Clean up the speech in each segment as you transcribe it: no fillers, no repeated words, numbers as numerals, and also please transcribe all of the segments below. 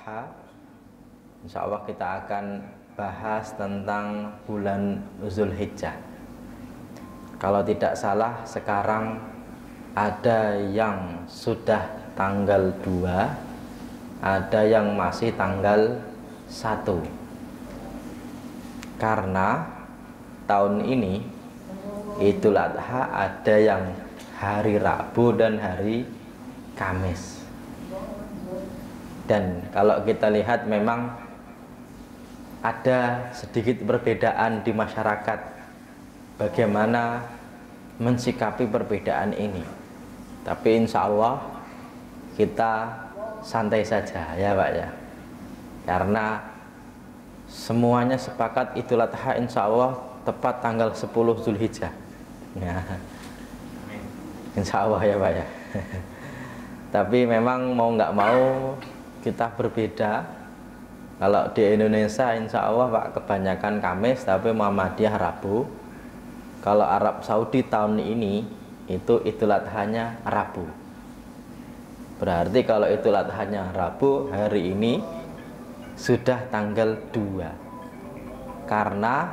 Adha. Insya Allah kita akan bahas tentang bulan Zulhijjah. Kalau tidak salah sekarang ada yang sudah tanggal 2, ada yang masih tanggal 1. Karena tahun ini Idul Adha ada yang hari Rabu dan hari Kamis. Dan kalau kita lihat memang ada sedikit perbedaan di masyarakat bagaimana mensikapi perbedaan ini. Tapi insya Allah kita santai saja ya Pak ya, karena semuanya sepakat Idul Adha insya Allah tepat tanggal 10 Zulhijjah ya. Insya Allah ya Pak ya. Tapi memang mau nggak mau kita berbeda. Kalau di Indonesia insya Allah Pak kebanyakan Kamis, tapi Muhammadiyah Rabu. Kalau Arab Saudi tahun ini itu Idul Adhanya Rabu. Berarti kalau Idul Adhanya Rabu, hari ini sudah tanggal 2. Karena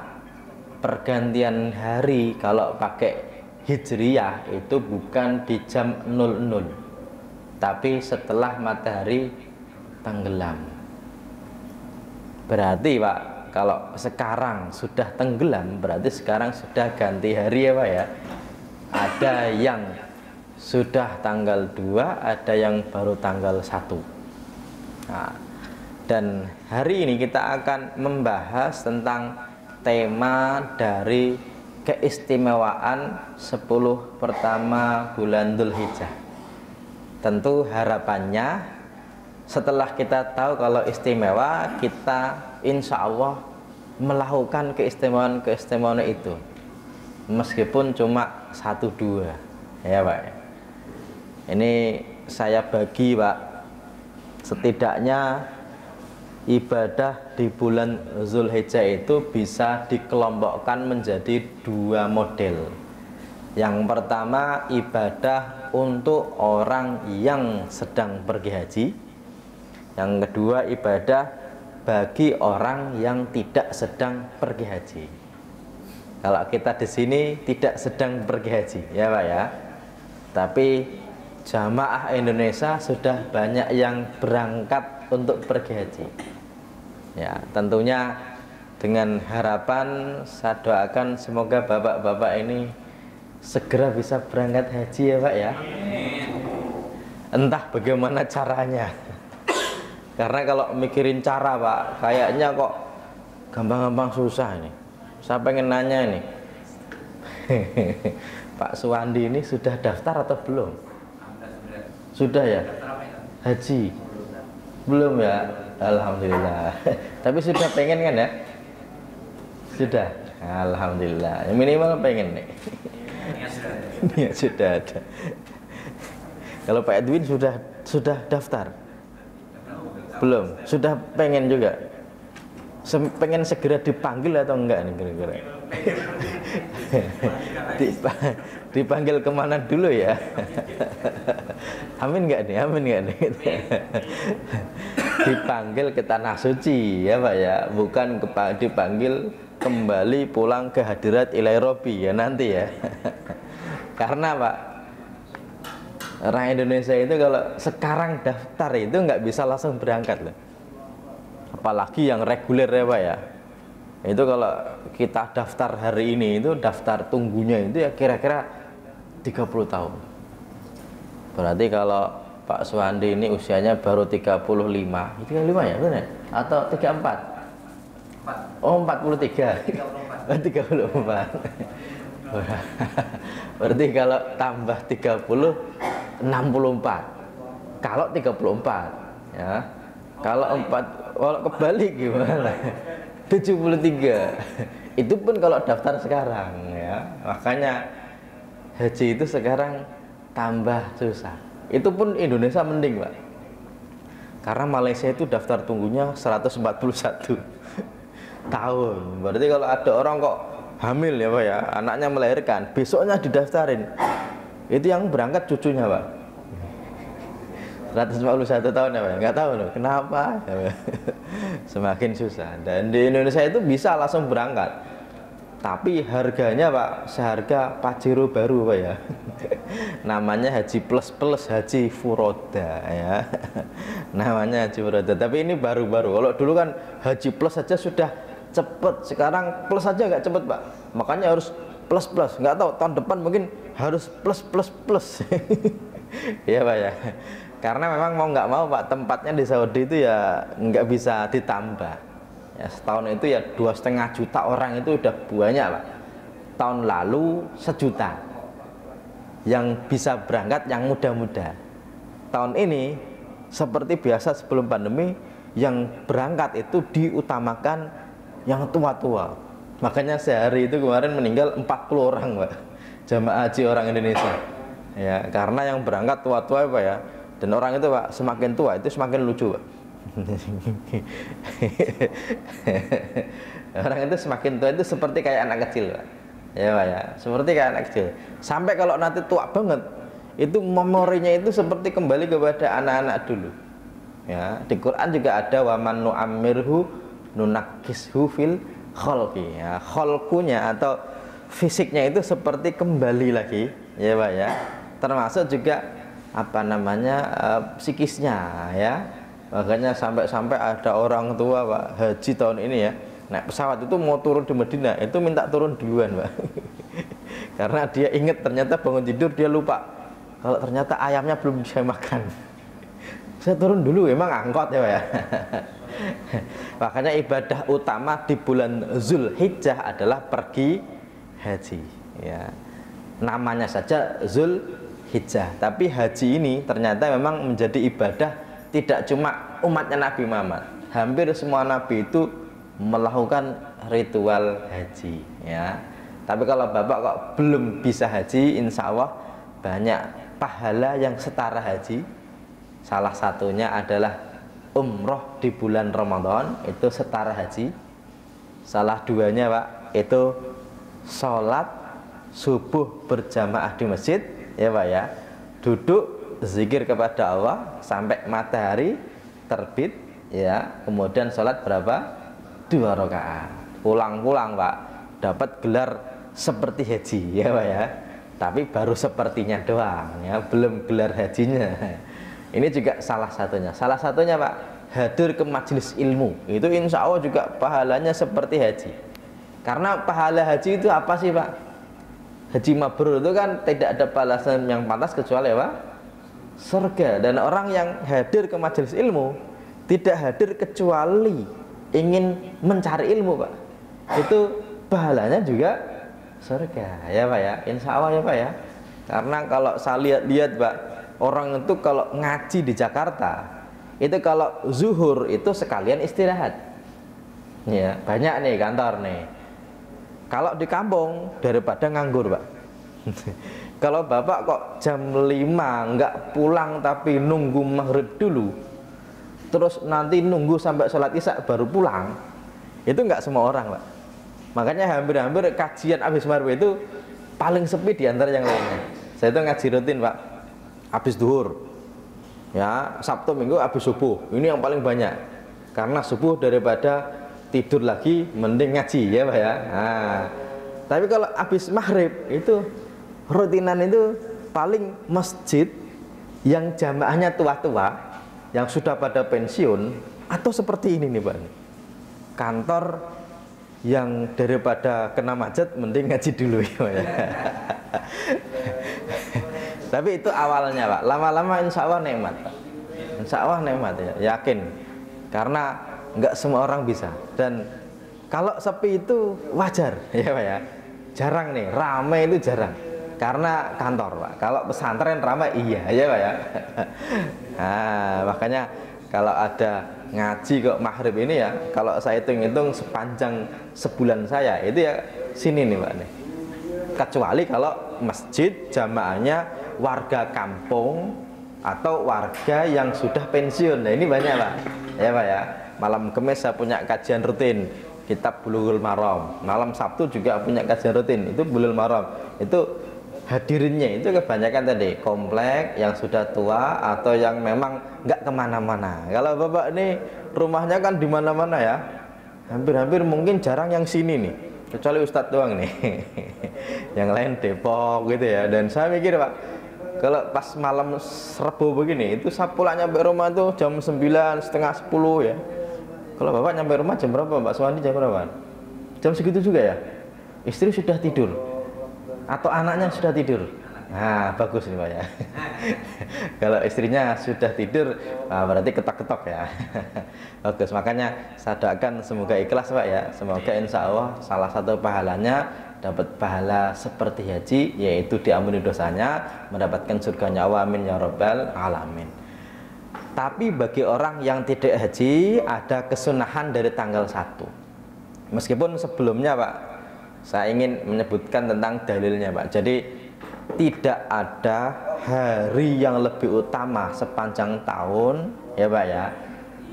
pergantian hari kalau pakai Hijriyah itu bukan di jam 00, tapi setelah matahari tenggelam. Berarti Pak, kalau sekarang sudah tenggelam, berarti sekarang sudah ganti hari ya Pak ya. Ada yang sudah tanggal 2, ada yang baru tanggal 1. Nah, dan hari ini kita akan membahas tentang tema dari keistimewaan 10 pertama bulan Dzulhijjah. Tentu harapannya setelah kita tahu kalau istimewa, kita insya Allah melakukan keistimewaan itu, meskipun cuma 1-2 ya Pak. Ini saya bagi Pak, setidaknya ibadah di bulan Zulhijjah itu bisa dikelompokkan menjadi 2 model. Yang pertama ibadah untuk orang yang sedang pergi haji. Yang kedua ibadah bagi orang yang tidak sedang pergi haji. Kalau kita di sini tidak sedang pergi haji ya Pak ya, tapi jamaah Indonesia sudah banyak yang berangkat untuk pergi haji. Ya, tentunya dengan harapan saya doakan semoga bapak-bapak ini segera bisa berangkat haji ya Pak ya. Entah bagaimana caranya. Karena kalau mikirin cara Pak, kayaknya kok gampang-gampang susah ini. Saya pengen nanya ini, Pak Suwandi ini sudah daftar atau belum? Sudah ya? Haji? Belum ya? Alhamdulillah. Tapi sudah pengen kan ya? Sudah? Alhamdulillah. Yang minimal pengen nih. Ya sudah ada. Kalau Pak Edwin sudah daftar? Belum? Sudah pengen juga? Pengen segera dipanggil atau enggak nih kira-kira? Dipanggil kemana dulu ya? Amin enggak nih? Amin enggak nih? Dipanggil ke tanah suci ya Pak ya, bukan dipanggil kembali pulang ke hadirat Ilahi Robbi ya nanti ya. Karena Pak, orang Indonesia itu kalau sekarang daftar itu nggak bisa langsung berangkat loh. Apalagi yang reguler ya Pak ya. Itu kalau kita daftar hari ini itu daftar tunggunya itu ya kira-kira 30 tahun. Berarti kalau Pak Suwandi ini usianya baru 35 ya benar? Atau 34? Oh 43. 34. Berarti kalau tambah 30 64. Kalau 34 ya. Kalau kebalik gimana? 73. Itu pun kalau daftar sekarang ya. Makanya haji itu sekarang tambah susah. Itu pun Indonesia mending Pak, karena Malaysia itu daftar tunggunya 141 tahun. Berarti kalau ada orang kok hamil ya Pak ya, anaknya melahirkan, besoknya didaftarin, itu yang berangkat cucunya Pak. 141 tahun ya Pak? Nggak tahu loh, kenapa? Semakin susah. Dan di Indonesia itu bisa langsung berangkat. Tapi harganya Pak, seharga Pajero baru Pak ya. Namanya haji plus plus haji furoda ya. Namanya haji furoda. Tapi ini baru-baru. Kalau dulu kan haji plus saja sudah cepet. Sekarang plus saja nggak cepet Pak. Makanya harus plus plus. Nggak tahu tahun depan mungkin harus plus plus plus. Iya Pak ya. Karena memang mau nggak mau Pak, tempatnya di Saudi itu ya nggak bisa ditambah ya, setahun itu ya 2,5 juta orang itu udah banyak Pak. Tahun lalu 1 juta yang bisa berangkat, yang muda-muda. Tahun ini seperti biasa sebelum pandemi, yang berangkat itu diutamakan yang tua-tua. Makanya sehari itu kemarin meninggal 40 orang Pak, jamaah haji orang Indonesia ya, karena yang berangkat tua-tua Pak ya. Dan orang itu Pak, semakin tua itu semakin lucu Pak. Orang itu semakin tua itu seperti kayak anak kecil Pak. Ya Pak ya, seperti kayak anak kecil. Sampai kalau nanti tua banget, itu memorinya itu seperti kembali kepada anak-anak dulu. Ya, di Quran juga ada wa man nu'ammirhu nunakkishu fil khalqi. Ya, khalqunya atau fisiknya itu seperti kembali lagi, ya Pak ya. Termasuk juga apa namanya psikisnya ya. Makanya sampai ada orang tua Pak haji tahun ini ya, naik pesawat itu mau turun di Medina itu minta turun duluan Pak. Karena dia ingat ternyata bangun tidur dia lupa kalau ternyata ayamnya belum bisa makan. Saya turun dulu, emang angkot ya Pak ya. Makanya ibadah utama di bulan Zulhijjah adalah pergi haji ya. Namanya saja Zulhijjah, tapi haji ini ternyata memang menjadi ibadah tidak cuma umatnya Nabi Muhammad. Hampir semua nabi itu melakukan ritual haji ya. Tapi kalau Bapak kok belum bisa haji, insya Allah banyak pahala yang setara haji. Salah satunya adalah umroh di bulan Ramadan, itu setara haji. Salah duanya Pak, itu sholat subuh berjamaah di masjid ya Pak ya, duduk zikir kepada Allah sampai matahari terbit ya, kemudian sholat berapa? 2 rakaat, pulang-pulang Pak, dapat gelar seperti haji ya Pak ya. Tapi baru sepertinya doang ya, belum gelar hajinya. Ini juga salah satunya Pak, hadir ke majelis ilmu, itu insya Allah juga pahalanya seperti haji. Karena pahala haji itu apa sih Pak? Haji mabrur itu kan tidak ada balasan yang pantas kecuali apa? Surga. Dan orang yang hadir ke majelis ilmu tidak hadir kecuali ingin mencari ilmu Pak, itu pahalanya juga surga ya Pak ya, insya Allah ya Pak ya. Karena kalau saya lihat Pak, orang itu kalau ngaji di Jakarta itu kalau zuhur itu sekalian istirahat ya, banyak nih kantor nih. Kalau di kampung daripada nganggur Pak. Kalau Bapak kok jam 5 nggak pulang tapi nunggu maghrib dulu, terus nanti nunggu sampai sholat isya baru pulang, itu nggak semua orang Pak. Makanya hampir-hampir kajian habis maghrib itu paling sepi di antara yang lainnya. Saya itu ngaji rutin Pak, habis duhur ya, Sabtu Minggu habis subuh, ini yang paling banyak. Karena subuh daripada tidur lagi mending ngaji ya Pak ya. Nah, tapi kalau habis maghrib itu rutinan itu paling masjid yang jamaahnya tua-tua yang sudah pada pensiun, atau seperti ini nih Pak, kantor yang daripada kena macet mending ngaji dulu ya Pak ya. Tapi itu awalnya Pak, lama-lama insya Allah nikmat Pak. Insya Allah nikmat ya, yakin. Karena nggak semua orang bisa. Dan kalau sepi itu wajar ya Pak ya. Jarang nih, ramai itu jarang. Karena kantor Pak. Kalau pesantren ramai iya ya Pak ya. Nah, makanya kalau ada ngaji kok maghrib ini ya, kalau saya hitung-hitung sepanjang sebulan saya itu ya sini nih Pak nih. Kecuali kalau masjid jamaahnya warga kampung atau warga yang sudah pensiun. Nah ini banyak Pak ya Pak ya. Malam Kamis saya punya kajian rutin kitab Bulughul Maram, malam Sabtu juga punya kajian rutin, itu Bulughul Maram. Itu hadirinnya itu kebanyakan tadi komplek yang sudah tua atau yang memang nggak kemana-mana. Kalau bapak ini rumahnya kan di mana-mana ya, hampir-hampir mungkin jarang yang sini nih, kecuali Ustadz doang nih. Yang lain Depok gitu ya. Dan saya mikir pak, kalau pas malam Rebo begini, itu saya pulang nyampe rumah tuh jam 9, setengah 10 ya. Kalau bapak nyampe rumah jam berapa, Mbak Suwandi jam berapa? Jam segitu juga ya? Istri sudah tidur atau anaknya sudah tidur? Nah bagus nih pak ya. Kalau istrinya sudah tidur, nah berarti ketok-ketok ya. Bagus, makanya saya doakan semoga ikhlas pak ya. Semoga insya Allah salah satu pahalanya dapat pahala seperti haji, yaitu diampuni dosanya, mendapatkan surganya Allah, amin ya rabbal alamin. Tapi bagi orang yang tidak haji, ada kesunahan dari tanggal 1. Meskipun sebelumnya pak, saya ingin menyebutkan tentang dalilnya pak. Jadi tidak ada hari yang lebih utama sepanjang tahun ya pak ya,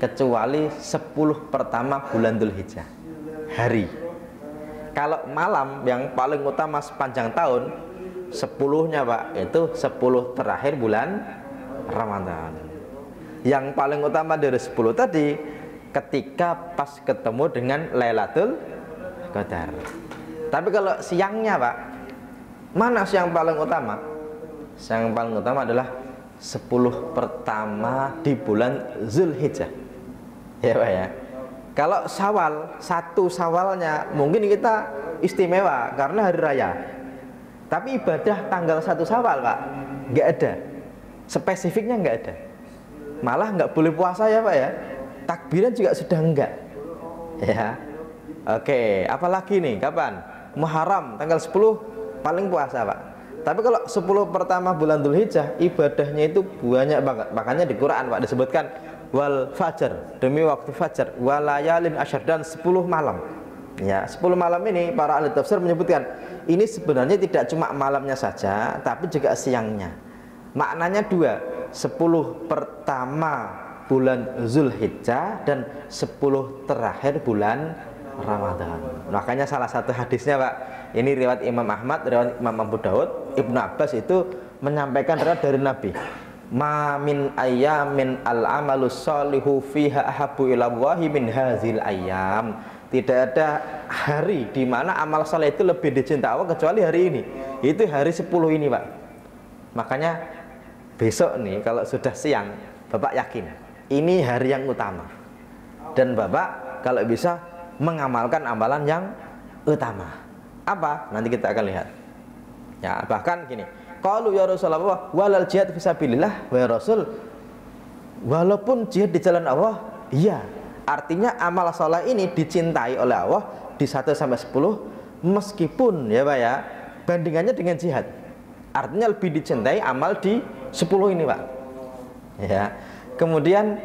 kecuali 10 pertama bulan Dzulhijjah hari. Kalau malam yang paling utama sepanjang tahun 10-nya pak, itu 10 terakhir bulan Ramadan. Yang paling utama dari 10 tadi ketika pas ketemu dengan Lailatul Qadar. Tapi kalau siangnya pak, mana siang paling utama? Siang paling utama adalah 10 pertama di bulan Dzulhijjah ya pak ya. Kalau Syawal, 1 Syawalnya mungkin kita istimewa karena hari raya. Tapi ibadah tanggal 1 Syawal pak, nggak ada, spesifiknya nggak ada. Malah nggak boleh puasa ya pak ya. Takbiran juga sudah enggak ya. Oke, apalagi nih kapan? Muharram tanggal 10 paling puasa pak. Tapi kalau 10 pertama bulan Dzulhijjah ibadahnya itu banyak banget. Makanya di Quran pak disebutkan wal fajar, demi waktu fajar, walayalin asyar, dan 10 malam ya. 10 malam ini para ahli tafsir menyebutkan ini sebenarnya tidak cuma malamnya saja, tapi juga siangnya. Maknanya 2, 10 pertama bulan Dzulhijjah dan 10 terakhir bulan Ramadan. Makanya salah satu hadisnya pak, ini riwayat Imam Ahmad, riwayat Imam Abu Daud, Ibnu Abbas itu menyampaikan riwayat dari Nabi, ma min ayyamin al-amalus sholihu fiha ahabbu ilallahi min hazil ayyam. Tidak ada hari di mana amal saleh itu lebih dicintai Allah kecuali hari ini. Itu hari 10 ini pak. Makanya besok nih kalau sudah siang, bapak yakin ini hari yang utama, dan bapak kalau bisa mengamalkan amalan yang utama. Apa? Nanti kita akan lihat ya. Bahkan gini, qalu ya Rasulullah walal jihad fisabilillah, wa Rasul, walaupun jihad di jalan Allah, iya, artinya amal saleh ini dicintai oleh Allah di 1 sampai 10, meskipun ya Pak ya, bandingannya dengan jihad. Artinya lebih dicintai amal di 10 ini Pak. Ya. Kemudian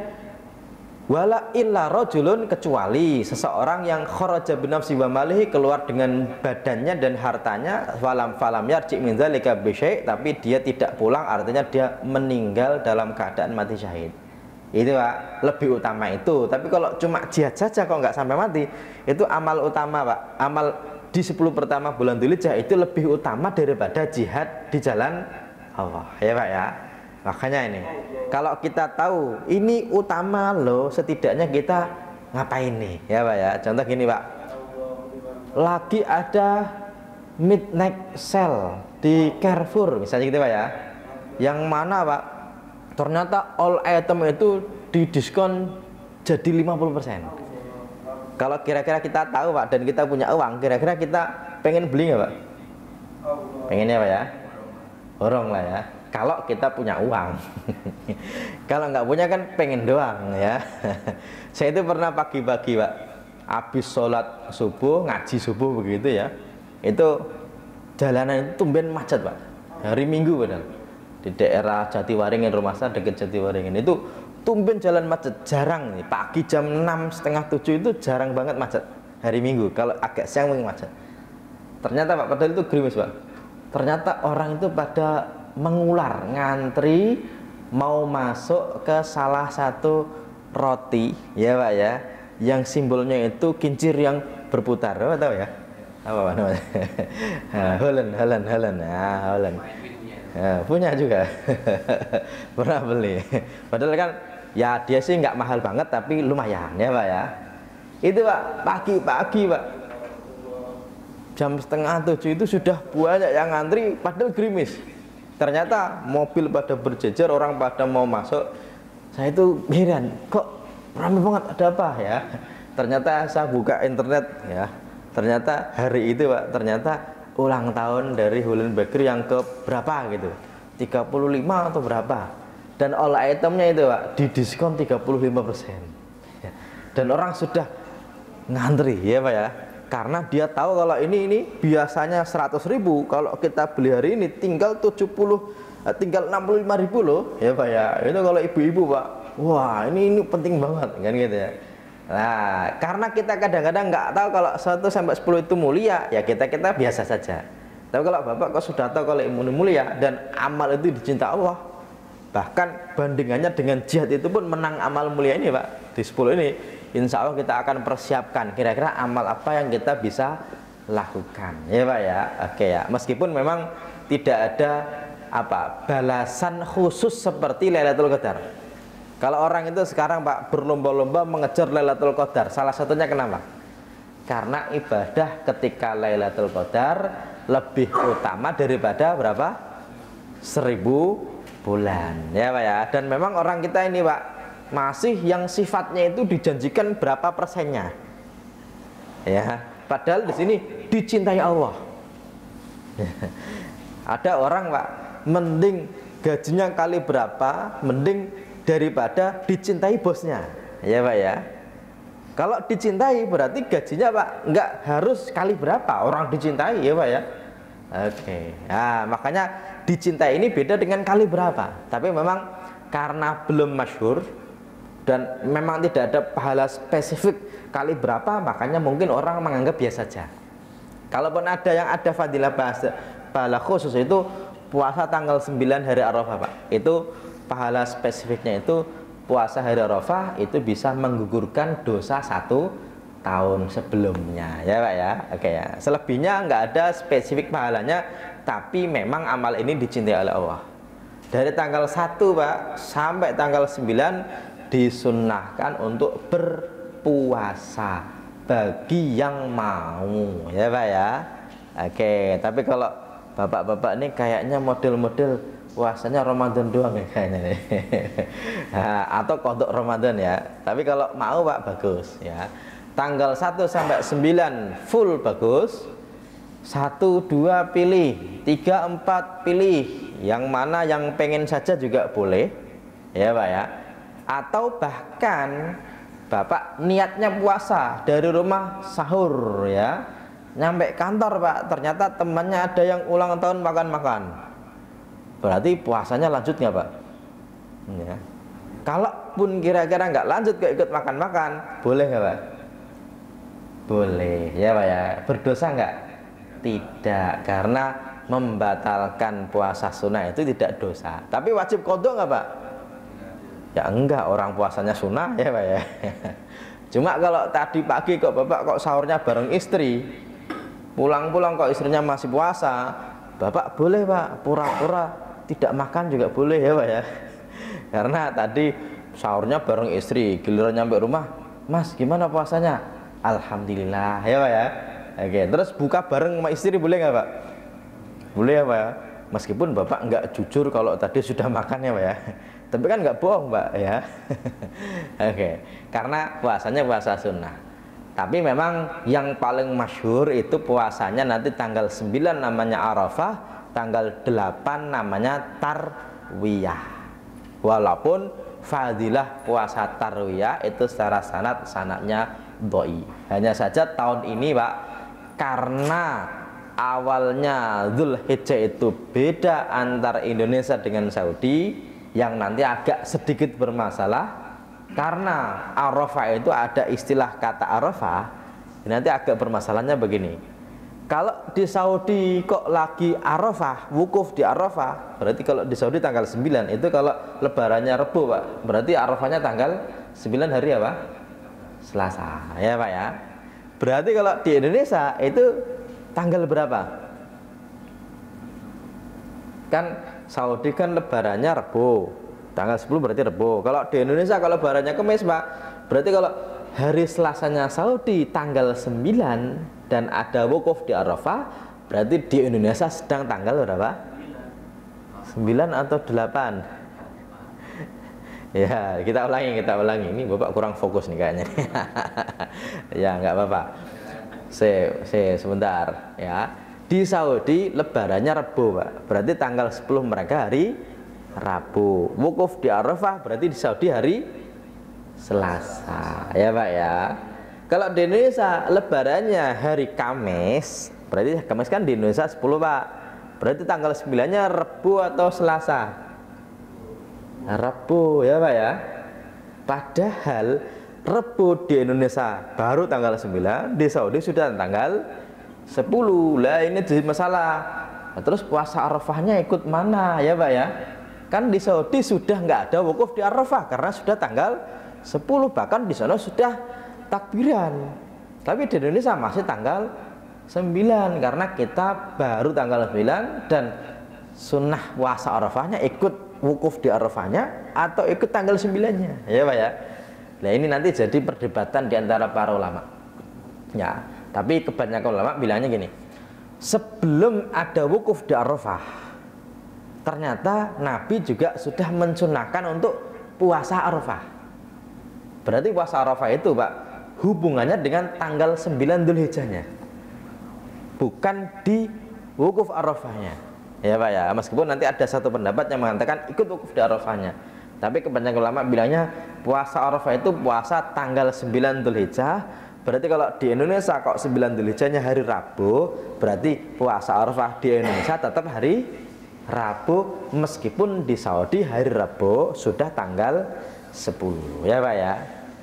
wala illa rajulun, kecuali seseorang yang kharaja bi nafsi wa malihi, keluar dengan badannya dan hartanya, falam yarji min dzalika bi syai', tapi dia tidak pulang, artinya dia meninggal dalam keadaan mati syahid. Itu Pak, lebih utama itu. Tapi kalau cuma jihad saja kok nggak sampai mati, itu amal utama Pak. Amal di 10 pertama bulan Dzulhijjah itu lebih utama daripada jihad di jalan Allah ya Pak ya. Makanya ini, kalau kita tahu ini utama loh, setidaknya kita ngapain nih ya Pak ya. Contoh gini Pak, lagi ada midnight sale di Carrefour misalnya gitu Pak ya, yang mana Pak ternyata all item itu didiskon jadi 50%. Kalau kira-kira kita tahu Pak dan kita punya uang, kira-kira kita pengen beli nggak Pak? Pengennya Pak ya? Borong lah ya, kalau kita punya uang. Kalau nggak punya kan pengen doang ya. Saya itu pernah pagi-pagi Pak, habis sholat subuh, ngaji subuh begitu ya, itu jalanan itu tumben macet Pak, hari Minggu padahal. Di daerah Jatiwaringin, rumah saya dekat Jatiwaringin, itu tumben jalan macet, jarang nih. Pagi jam 6, setengah 7 itu jarang banget macet hari Minggu. Kalau agak siang mungkin macet. Ternyata Pak, padahal itu gerimis Pak, ternyata orang itu pada mengular, ngantri mau masuk ke salah satu roti ya Pak ya, yang simbolnya itu kincir yang berputar. Bapak tahu ya? apa namanya? Holland. Nah, Holland. Punya juga. Pernah beli. Padahal kan ya dia sih nggak mahal banget tapi lumayan ya Pak ya. Itu Pak, pagi-pagi Pak, jam 6:30 itu sudah banyak yang ngantri padahal gerimis. Ternyata mobil pada berjejer, orang pada mau masuk. Saya itu heran, kok ramai banget, ada apa ya? Ternyata saya buka internet ya. Ternyata hari itu Pak, ternyata ulang tahun dari Holland Bakery yang ke berapa gitu. 35 atau berapa. Dan all itemnya itu Pak didiskon 35%. Dan orang sudah ngantri ya Pak ya. Karena dia tahu kalau ini biasanya 100.000, kalau kita beli hari ini tinggal 65.000 loh ya Pak ya. Itu kalau ibu-ibu Pak, wah ini penting banget kan gitu ya. Nah, karena kita kadang-kadang nggak tahu kalau 1 sampai 10 itu mulia, ya kita biasa saja. Tapi kalau Bapak kok sudah tahu kalau ini mulia dan amal itu dicinta Allah, bahkan bandingannya dengan jihad itu pun menang amal mulia ini Pak. Di 10 ini insya Allah kita akan persiapkan kira-kira amal apa yang kita bisa lakukan ya Pak ya. Oke ya, meskipun memang tidak ada balasan khusus seperti Lailatul Qadar. Kalau orang itu sekarang Pak berlomba-lomba mengejar Lailatul Qadar, salah satunya kenapa? Karena ibadah ketika Lailatul Qadar lebih utama daripada berapa? 1000 bulan ya Pak ya. Dan memang orang kita ini Pak masih yang sifatnya itu dijanjikan berapa persennya ya, padahal di sini dicintai Allah. Ada orang Pak mending gajinya kali berapa, mending daripada dicintai bosnya ya Pak ya. Kalau dicintai berarti gajinya Pak nggak harus kali berapa orang dicintai ya Pak ya. Oke. Nah, makanya dicintai ini beda dengan kali berapa. Tapi memang karena belum masyhur dan memang tidak ada pahala spesifik kali berapa, makanya mungkin orang menganggap biasa saja. Kalaupun ada yang ada fadilah pahala khusus itu puasa tanggal 9 hari Arafah Pak. Itu pahala spesifiknya itu puasa hari Arafah itu bisa menggugurkan dosa 1 tahun sebelumnya ya Pak ya. Oke ya. Selebihnya nggak ada spesifik pahalanya, tapi memang amal ini dicintai oleh Allah. Dari tanggal 1 Pak sampai tanggal 9 disunnahkan untuk berpuasa bagi yang mau ya Pak ya. Oke, tapi kalau bapak-bapak ini kayaknya model-model puasanya Ramadan doang ya kayaknya nih. Atau kodok Ramadan ya. Tapi kalau mau Pak bagus ya. Tanggal 1 sampai 9 full bagus. 1, 2 pilih, 3, 4 pilih. Yang mana yang pengen saja juga boleh ya Pak ya. Atau bahkan Bapak niatnya puasa dari rumah sahur ya, nyampe kantor Pak ternyata temannya ada yang ulang tahun makan-makan, berarti puasanya lanjut nggak Pak? Ya. Kalaupun kira-kira nggak lanjut ke ikut makan-makan, boleh nggak Pak? Boleh ya Pak ya. Berdosa nggak? Tidak, karena membatalkan puasa sunnah itu tidak dosa. Tapi wajib qadha nggak Pak? Ya enggak, orang puasanya sunnah ya Pak ya. Cuma kalau tadi pagi kok Bapak kok sahurnya bareng istri, pulang-pulang kok istrinya masih puasa, Bapak boleh Pak pura-pura tidak makan juga boleh ya Pak ya. Karena tadi sahurnya bareng istri, giliran nyampe rumah, Mas gimana puasanya? Alhamdulillah ya Pak ya. Oke, terus buka bareng sama istri boleh nggak Pak? Boleh ya Pak ya. Meskipun Bapak nggak jujur kalau tadi sudah makan ya Pak ya. Tapi kan nggak bohong Pak ya. Oke, karena puasanya puasa sunnah. Tapi memang yang paling masyhur itu puasanya nanti tanggal 9 namanya Arafah, tanggal 8 namanya Tarwiyah. Walaupun fadilah puasa Tarwiyah itu secara sanadnya doi. Hanya saja tahun ini Pak, karena awalnya Dzulhijjah itu beda antara Indonesia dengan Saudi, yang nanti agak sedikit bermasalah karena Arafah itu ada istilah kata Arafah. Nanti agak bermasalahnya begini, kalau di Saudi kok lagi Arafah, wukuf di Arafah, berarti kalau di Saudi tanggal 9 itu kalau lebarannya Rebo Pak, berarti Arafahnya tanggal 9 hari apa? Selasa ya Pak ya. Berarti kalau di Indonesia itu tanggal berapa? Kan Saudi kan lebarannya Rebo, tanggal 10 berarti Rebo. Kalau di Indonesia kalau lebarannya Kamis, Pak, berarti kalau hari Selasanya Saudi tanggal 9 dan ada wukuf di Arafah, berarti di Indonesia sedang tanggal berapa? 9 atau 8? Ya, kita ulangi. Ini Bapak kurang fokus nih kayaknya. Ya, nggak apa-apa. Sebentar ya. Di Saudi lebarannya Rabu, Pak. Berarti tanggal 10 mereka hari Rabu. Wukuf di Arafah berarti di Saudi hari Selasa. Ya, Pak ya. Kalau di Indonesia lebarannya hari Kamis, berarti Kamis kan di Indonesia 10, Pak. Berarti tanggal 9-nya Rabu atau Selasa? Rabu, ya Pak ya. Padahal Rabu di Indonesia baru tanggal 9, di Saudi sudah tanggal 10. Lah ini jadi masalah. Nah, terus puasa Arafahnya ikut mana, ya Pak ya? Kan di Saudi sudah nggak ada wukuf di Arafah karena sudah tanggal 10, bahkan di sana sudah takbiran. Tapi di Indonesia masih tanggal 9 karena kita baru tanggal 9 dan sunnah puasa Arafahnya ikut wukuf di Arafahnya atau ikut tanggal 9-nya, ya Pak ya. Nah ini nanti jadi perdebatan di antara para ulama. Ya, tapi kebanyakan ulama bilangnya gini, sebelum ada wukuf di Arafah, ternyata Nabi juga sudah mensunahkan untuk puasa Arafah. Berarti puasa Arafah itu, Pak, hubungannya dengan tanggal 9 Dzulhijjahnya, bukan di wukuf Arafahnya. Ya Pak ya, meskipun nanti ada satu pendapat yang mengatakan ikut wukuf di Arafahnya, tapi kebanyakan ulama bilangnya puasa Arafah itu puasa tanggal 9 Dzulhijjah. Berarti kalau di Indonesia kok 9 Dzulhijjahnya hari Rabu, berarti puasa Arafah di Indonesia tetap hari Rabu, meskipun di Saudi hari Rabu sudah tanggal 10. Ya Pak ya,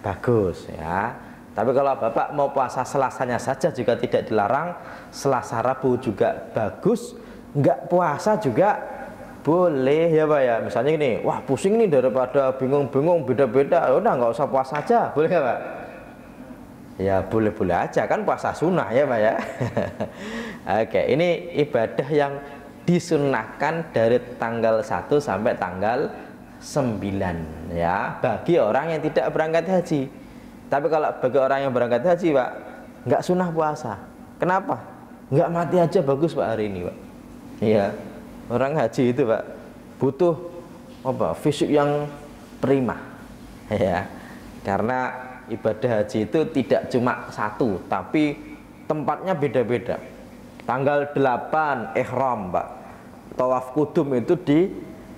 bagus ya. Tapi kalau Bapak mau puasa Selasanya saja juga tidak dilarang, Selasa Rabu juga bagus. Nggak puasa juga boleh, ya Pak ya. Misalnya gini, wah pusing nih daripada bingung-bingung beda-beda, udah nggak usah puasa aja, boleh nggak Pak? Ya boleh-boleh aja, kan puasa sunnah, ya Pak ya. Oke, ini ibadah yang disunnahkan dari tanggal 1 sampai tanggal 9 ya, bagi orang yang tidak berangkat haji. Tapi kalau bagi orang yang berangkat haji, Pak, nggak sunnah puasa. Kenapa? Nggak mati aja bagus Pak hari ini, Pak. Iya, orang haji itu Pak butuh apa? Fisik yang prima, ya. Karena ibadah haji itu tidak cuma satu, tapi tempatnya beda-beda. Tanggal 8 ihram, Pak. Tawaf kudum itu di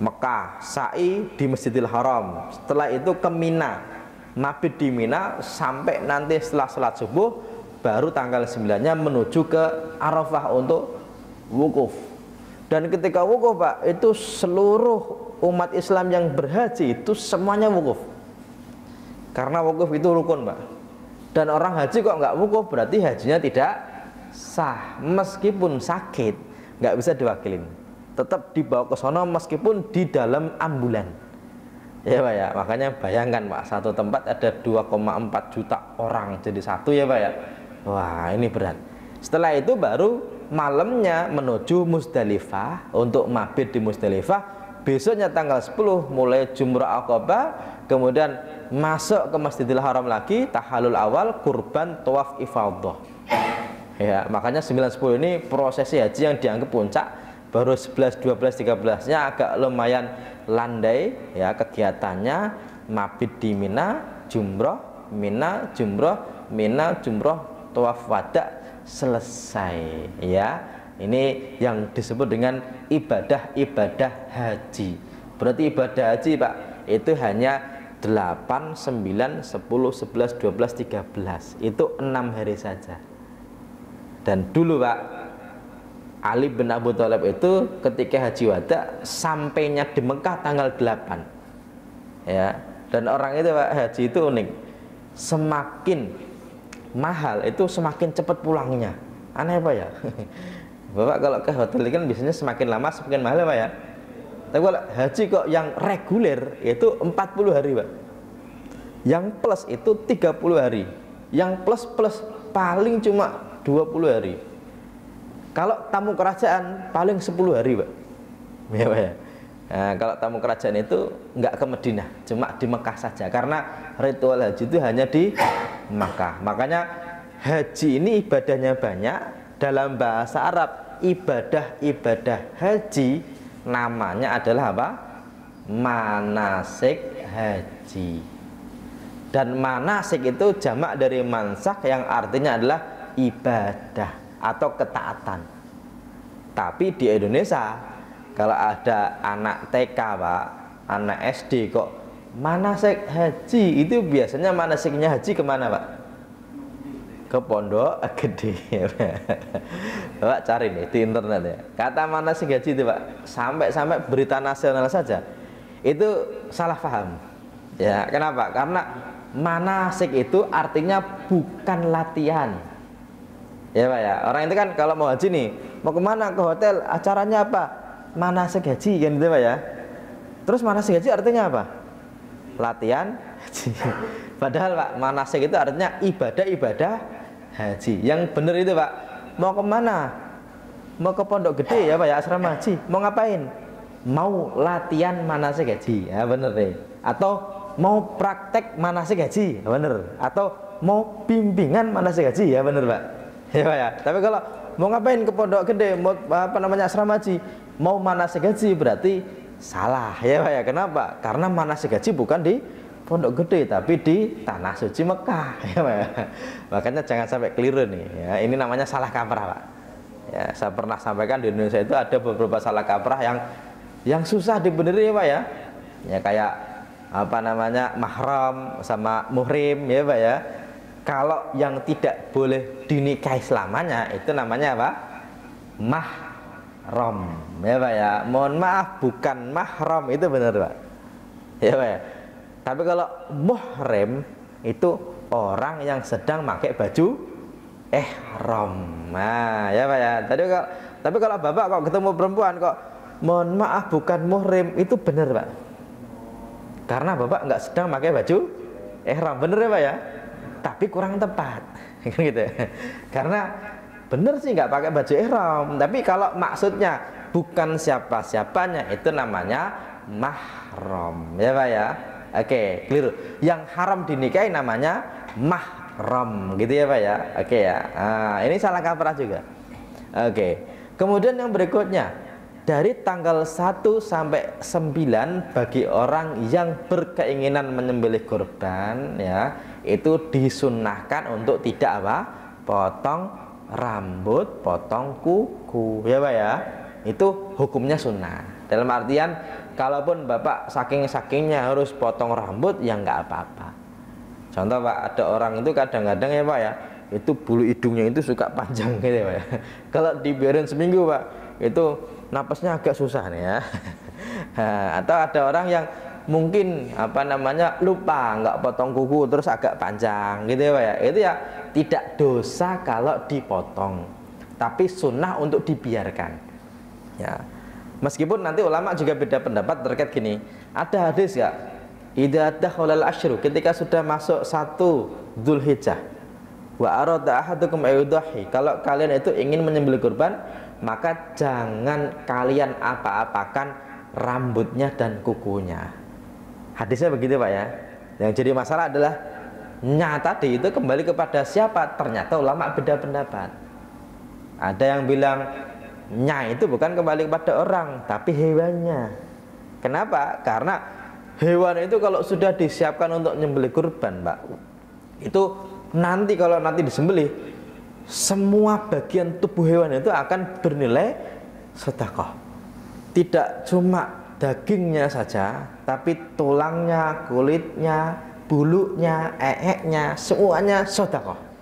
Mekah, sa'i di Masjidil Haram. Setelah itu ke Mina, mabit di Mina sampai nanti setelah salat subuh, baru tanggal 9-nya menuju ke Arafah untuk wukuf. Dan ketika wukuf, Pak, itu seluruh umat Islam yang berhaji itu semuanya wukuf. Karena wukuf itu rukun, Pak. Dan orang haji kok nggak wukuf, berarti hajinya tidak sah. Meskipun sakit, nggak bisa diwakilin, tetap dibawa ke sono meskipun di dalam ambulan. Ya Pak ya, makanya bayangkan Pak, satu tempat ada 2,4 juta orang jadi satu, ya Pak ya. Wah ini berat. Setelah itu baru malamnya menuju Musdalifah untuk mabit di Musdalifah. Besoknya tanggal 10 mulai Jumrah Aqabah, kemudian masuk ke Masjidil Haram lagi, tahalul awal, kurban, tawaf ifadah. Ya, makanya 9-10 ini prosesi haji yang dianggap puncak. Baru 11, 12, 13-nya agak lumayan landai ya kegiatannya, mabit di Mina, jumroh, Mina, jumroh, Mina, jumroh, tawaf wada, selesai ya. Ini yang disebut dengan ibadah-ibadah haji. Berarti ibadah haji, Pak, itu hanya 8, 9, 10, 11, 12, 13. Itu 6 hari saja. Dan dulu, Pak, Ali bin Abu Thalib itu ketika haji wada sampainya di Mekah tanggal 8. Ya. Dan orang itu, Pak, haji itu unik. Semakin mahal itu semakin cepat pulangnya. Aneh Pak ya. Bapak kalau ke hotel kan biasanya semakin lama semakin mahal ya Pak ya. Tapi kalau haji kok yang reguler itu 40 hari Pak. Yang plus itu 30 hari. Yang plus paling cuma 20 hari. Kalau tamu kerajaan paling 10 hari Pak. Ya Pak ya. Nah, kalau tamu kerajaan itu nggak ke Madinah, cuma di Mekah saja, karena ritual haji itu hanya di Mekah. Makanya haji ini ibadahnya banyak. Dalam bahasa Arab, ibadah haji namanya adalah apa? Manasik haji. Dan manasik itu jamak dari mansak, yang artinya adalah ibadah atau ketaatan. Tapi di Indonesia, kalau ada anak TK Pak, anak SD kok manasik haji, itu biasanya manasiknya haji kemana Pak? Ke Pondok Gede. Bapak cari nih di internet ya. Kata manasik haji itu Pak, sampai berita nasional saja itu salah paham. Ya, kenapa? Karena manasik itu artinya bukan latihan. Ya Pak ya. Orang itu kan kalau mau haji nih, mau kemana? Ke hotel, acaranya apa? Manasik haji kan gitu Pak ya. Terus manasik haji artinya apa? Latihan haji. Padahal Pak, manasik itu artinya ibadah haji. Yang benar itu Pak, mau kemana? Mau ke Pondok Gede ya Pak ya, asrama haji. Mau ngapain? Mau latihan manasik haji. Ya bener deh. Atau mau praktek manasik haji. Ya bener. Atau mau bimbingan manasik haji. Ya bener Pak. Ya Pak ya. Tapi kalau mau ngapain ke Pondok Gede, mau apa namanya asrama haji, mau manasik haji, berarti salah ya Pak ya. Kenapa? Karena manasik haji bukan di Pondok Gede tapi di Tanah Suci Mekah ya Pak ya. Makanya jangan sampai keliru nih ya. Ini namanya salah kaprah Pak. Ya, saya pernah sampaikan di Indonesia itu ada beberapa salah kaprah yang susah dibenerin ya Pak ya. Ya kayak apa namanya mahram sama muhrim ya Pak ya. Kalau yang tidak boleh dinikahi selamanya itu namanya apa? Mahram ya Pak ya. Mohon maaf, bukan mahram, itu benar Pak ya Pak ya. Tapi kalau muhrim itu orang yang sedang pakai baju ihram. Nah, ya Pak ya. Tapi kalau Bapak kok ketemu perempuan kok mohon maaf bukan muhrim, itu benar Pak. Karena Bapak nggak sedang pakai baju ihram, benar ya Pak ya. Tapi kurang tepat. Gitu ya. Karena benar sih nggak pakai baju ihram, tapi kalau maksudnya bukan siapa-siapanya itu namanya mahram. Ya Pak ya. Oke, clear. Yang haram dinikahi namanya mahram, gitu ya Pak ya. Oke ya. Nah, ini salah kaprah juga. Oke. Kemudian yang berikutnya, dari tanggal 1 sampai 9 bagi orang yang berkeinginan menyembelih kurban ya, itu disunnahkan untuk tidak apa? Potong rambut, potong kuku, ya Pak ya. Itu hukumnya sunnah. Dalam artian kalaupun Bapak saking-sakingnya harus potong rambut, ya nggak apa-apa. Contoh Pak, ada orang itu kadang-kadang ya Pak ya, itu bulu hidungnya itu suka panjang gitu ya Pak ya. Kalau dibiarin seminggu Pak, itu napasnya agak susah nih ya. Atau ada orang yang mungkin apa namanya lupa nggak potong kuku terus agak panjang gitu ya Pak ya. Itu ya tidak dosa kalau dipotong, tapi sunnah untuk dibiarkan ya. Meskipun nanti ulama juga beda pendapat terkait gini. Ada hadis ya, idza dakhalal asyru, ketika sudah masuk 1 Dzulhijjah, wa arada ahadukum ayudahi, kalau kalian itu ingin menyembelih kurban, maka jangan kalian apa-apakan rambutnya dan kukunya. Hadisnya begitu Pak ya. Yang jadi masalah adalah tadi itu kembali kepada siapa? Ternyata ulama beda pendapat. Ada yang bilang itu bukan kembali kepada orang, tapi hewannya. Kenapa? Karena hewan itu kalau sudah disiapkan untuk menyembelih kurban Pak, itu nanti kalau nanti disembelih, semua bagian tubuh hewan itu akan bernilai sedekah. Tidak cuma dagingnya saja, tapi tulangnya, kulitnya, bulunya, eeknya, semuanya sedekah.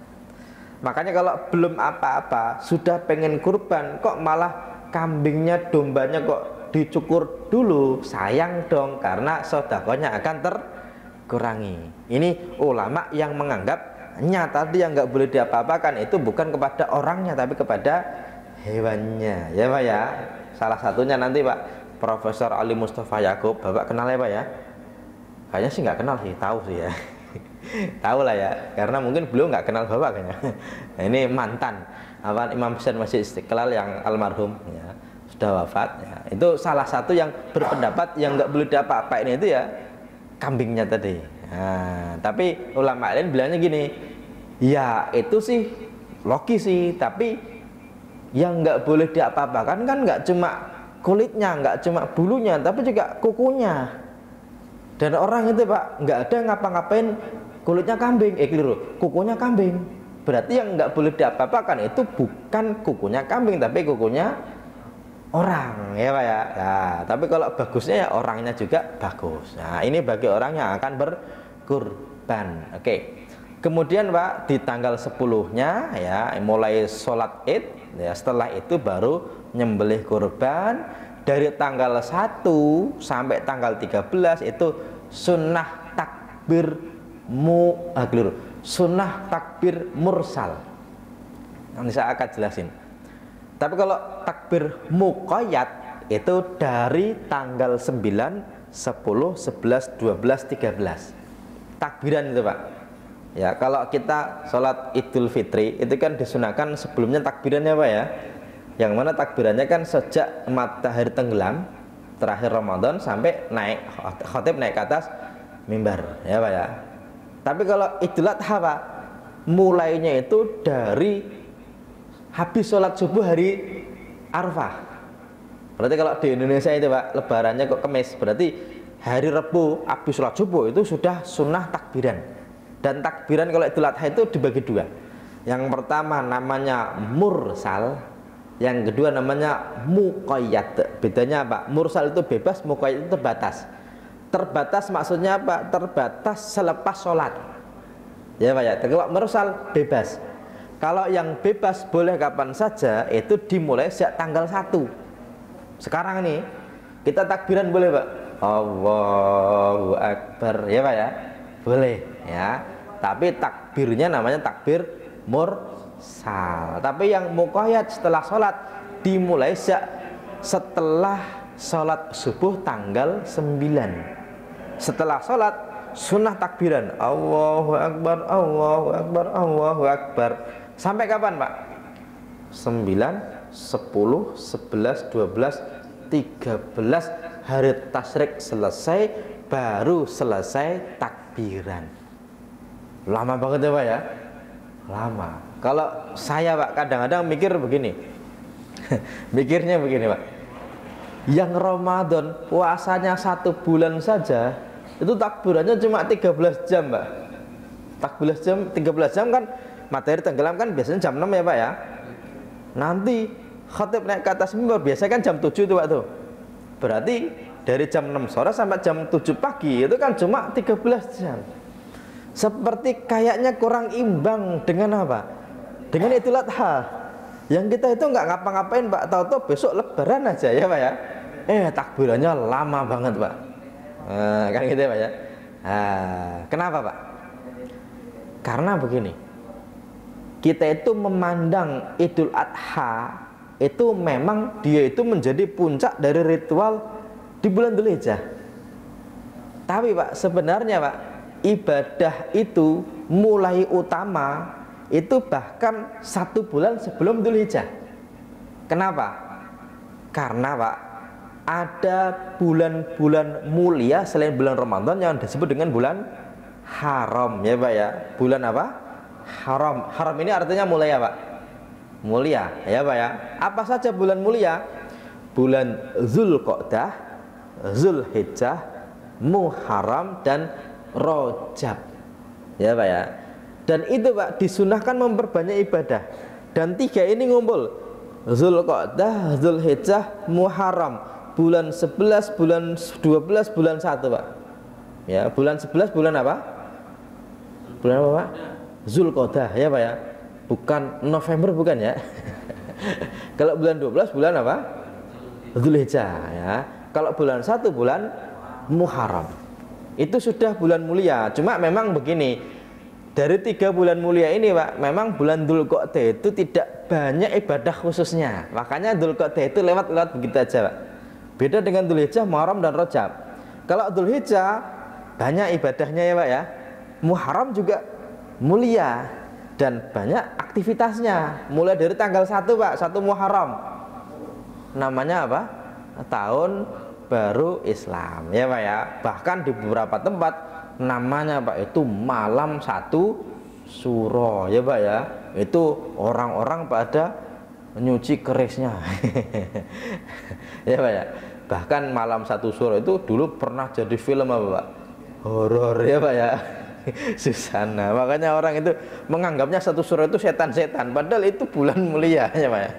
Makanya kalau belum apa-apa, sudah pengen kurban, kok malah kambingnya, dombanya kok dicukur dulu, sayang dong, karena sedekahnya akan terkurangi. Ini ulama yang menganggap tadi yang nggak boleh diapa-apakan itu bukan kepada orangnya, tapi kepada hewannya, ya Pak ya. Salah satunya nanti Pak, Profesor Ali Mustafa Yakub, Bapak kenal ya Pak ya? Kayaknya sih nggak kenal sih, tahu sih ya. Tahu lah ya, karena mungkin beliau nggak kenal bapak kayaknya. Nah, ini mantan Imam besar Masjid Istiqlal yang almarhum ya, sudah wafat ya. Itu salah satu yang berpendapat yang nggak boleh diapa-apain itu ya kambingnya tadi. Nah, tapi ulama lain bilangnya gini, ya itu sih logis sih, tapi yang nggak boleh diapa-apakan kan nggak cuma kulitnya, nggak cuma bulunya, tapi juga kukunya. Dan orang itu pak nggak ada ngapa-ngapain kulitnya kambing, keliru, kukunya kambing. Berarti yang nggak boleh diapa-apakan itu bukan kukunya kambing, tapi kukunya orang, ya pak ya. Nah, tapi kalau bagusnya ya orangnya juga bagus. Nah, ini bagi orang yang akan berkurban. Oke. Kemudian pak di tanggal 10-nya ya mulai sholat id ya, setelah itu baru nyembelih kurban. Dari tanggal 1 sampai tanggal 13 itu sunnah takbir sunnah takbir mursal. Nanti saya akan jelasin. Tapi kalau takbir muqayyad itu dari tanggal 9, 10, 11, 12, 13. Takbiran itu pak. Ya kalau kita sholat Idul Fitri itu kan disunahkan sebelumnya takbirannya pak ya. Yang mana takbirannya kan sejak matahari tenggelam terakhir Ramadan sampai naik khatib naik ke atas mimbar ya pak ya. Tapi kalau Idul Adha pak, mulainya itu dari habis sholat subuh hari Arafah. Berarti kalau di Indonesia itu pak lebarannya kok Kamis, berarti hari Rabu habis sholat subuh itu sudah sunnah takbiran. Dan takbiran kalau Idul Adha itu dibagi dua. Yang pertama namanya mursal, yang kedua namanya muqayyad. Bedanya apa? Mursal itu bebas, muqayyad itu terbatas. Terbatas maksudnya apa? Terbatas selepas sholat. Ya pak ya. Kalau mursal bebas. Kalau yang bebas boleh kapan saja itu dimulai sejak tanggal 1. Sekarang nih kita takbiran boleh pak? Allahu Akbar ya pak ya. Boleh ya. Tapi takbirnya namanya takbir mursal. Tapi yang muqayyad setelah sholat dimulai setelah sholat subuh tanggal 9. Setelah sholat sunnah takbiran Allahu Akbar, Allahu Akbar, Allahu Akbar. Sampai kapan pak? 9, 10, 11, 12, 13 hari tasyrik selesai, baru selesai takbiran. Lama banget ya pak ya. Lama. Kalau saya pak kadang-kadang mikir begini. Mikirnya begini pak, yang Ramadan puasanya 1 bulan saja itu takbirannya cuma 13 jam pak. 13 jam kan matahari tenggelam kan biasanya jam 6 ya pak ya. Nanti khatib naik ke atas mimbar biasanya kan jam 7 tuh pak tuh. Berarti dari jam 6 sore sampai jam 7 pagi itu kan cuma 13 jam. Seperti kayaknya kurang imbang dengan apa? Dengan Idul Adha. Yang kita itu nggak ngapa-ngapain pak, tahu-tahu besok lebaran aja ya pak ya. Takbirannya lama banget pak. Kan gitu ya pak ya. Kenapa pak? Karena begini, kita itu memandang Idul Adha itu memang dia itu menjadi puncak dari ritual di bulan Dzulhijjah. Tapi pak sebenarnya pak, ibadah itu mulai utama itu bahkan 1 bulan sebelum Dzulhijjah. Kenapa? Karena pak ada bulan-bulan mulia selain bulan Ramadan yang disebut dengan bulan haram ya pak ya. Bulan apa? Haram. Haram ini artinya mulia pak. Mulia ya pak ya. Apa saja bulan mulia? Bulan Dzulqa'dah, Dzulhijjah, Muharram dan Rajab ya pak ya. Dan itu pak disunahkan memperbanyak ibadah. Dan 3 ini ngumpul, Dzulqa'dah, Dzulhijjah, Muharram. Bulan 11, bulan 12, bulan 1 pak. Ya, bulan 11 bulan apa? Bulan apa pak? Dzulqa'dah ya pak ya. Bukan November bukan ya. Kalau bulan 12 bulan apa? Dzulhijjah ya. Kalau bulan 1 bulan Muharram. Itu sudah bulan mulia. Cuma memang begini, dari 3 bulan mulia ini pak, memang bulan Dzulqa'dah itu tidak banyak ibadah khususnya. Makanya Dzulqa'dah itu lewat begitu aja pak. Beda dengan Dzulhijjah, Muharram dan Rajab. Kalau Dzulhijjah banyak ibadahnya ya pak ya. Muharram juga mulia dan banyak aktivitasnya. Mulai dari tanggal 1 Pak, 1 Muharram. Namanya apa? Tahun Baru Islam ya Pak ya. Bahkan di beberapa tempat namanya Pak itu malam 1 Syuro ya Pak ya. Itu orang-orang pada nyuci kerisnya. Ya Pak ya. Bahkan malam 1 Syuro itu dulu pernah jadi film apa Pak? Horor ya Pak ya. Susana. Makanya orang itu menganggapnya 1 Syuro itu setan-setan, padahal itu bulan mulia ya Pak ya.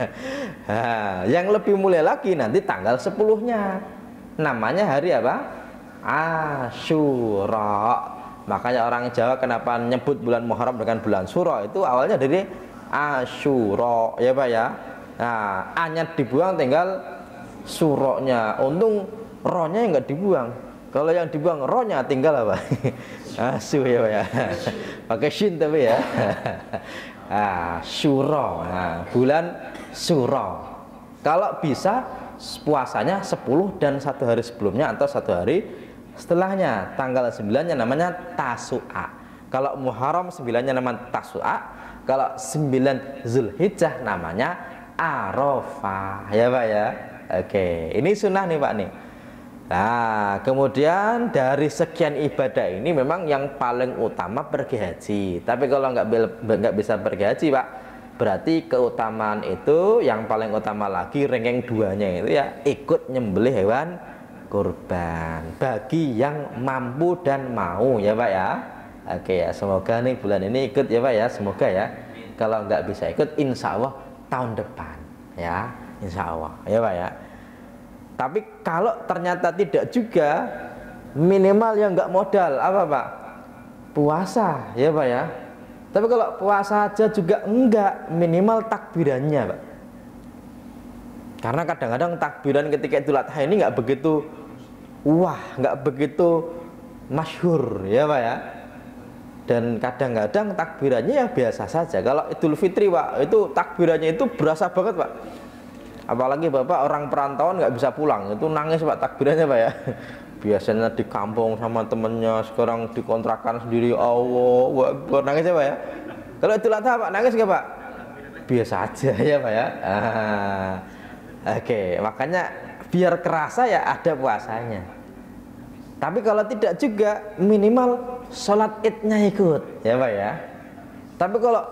Nah, yang lebih mulia lagi nanti tanggal 10-nya. Namanya hari apa? Asyura. Makanya orang Jawa kenapa nyebut bulan Muharram dengan bulan Syuro, itu awalnya dari Asyura ya Pak ya. Nah, A-nya dibuang tinggal Syuronya. Untung rohnya enggak dibuang. Kalau yang dibuang rohnya tinggal apa? Asu ya Pak ya. Pakai shin tapi ya. Syuro. Nah, bulan Syuro. Kalau bisa puasanya 10 dan 1 hari sebelumnya atau 1 hari setelahnya. Tanggal 9-nya namanya Tasu'a. Kalau Muharram 9-nya namanya Tasu'a. Kalau 9 Zulhijjah namanya Arafah ya Pak ya. Oke, ini sunnah nih Pak nih. Nah, kemudian dari sekian ibadah ini memang yang paling utama pergi haji. Tapi kalau nggak bisa pergi haji Pak, berarti keutamaan itu yang paling utama lagi, ranking 2-nya itu ya ikut nyembelih hewan kurban bagi yang mampu dan mau ya Pak ya. Oke ya, semoga nih bulan ini ikut ya Pak ya, semoga ya. Kalau nggak bisa ikut, insya Allah tahun depan ya, insya Allah ya Pak ya. Tapi kalau ternyata tidak juga, minimal yang nggak modal apa Pak? Puasa ya Pak ya. Tapi kalau puasa aja juga enggak, minimal takbirannya Pak. Karena kadang-kadang takbiran ketika Idul Adha ini nggak begitu nggak begitu masyhur ya Pak ya. Dan kadang-kadang takbirannya ya biasa saja. Kalau Idul Fitri Pak, itu takbirannya itu berasa banget Pak. Apalagi Bapak orang perantauan nggak bisa pulang, itu nangis Pak takbirannya Pak ya. Biasanya di kampung sama temennya, sekarang dikontrakan sendiri. Allah, nangis ya Pak ya. Kalau Idul Adha Pak nangis nggak Pak? Biasa aja ya Pak ya. Oke, makanya biar kerasa ya ada puasanya. Tapi kalau tidak juga, minimal sholat idnya ikut ya Pak ya. Tapi kalau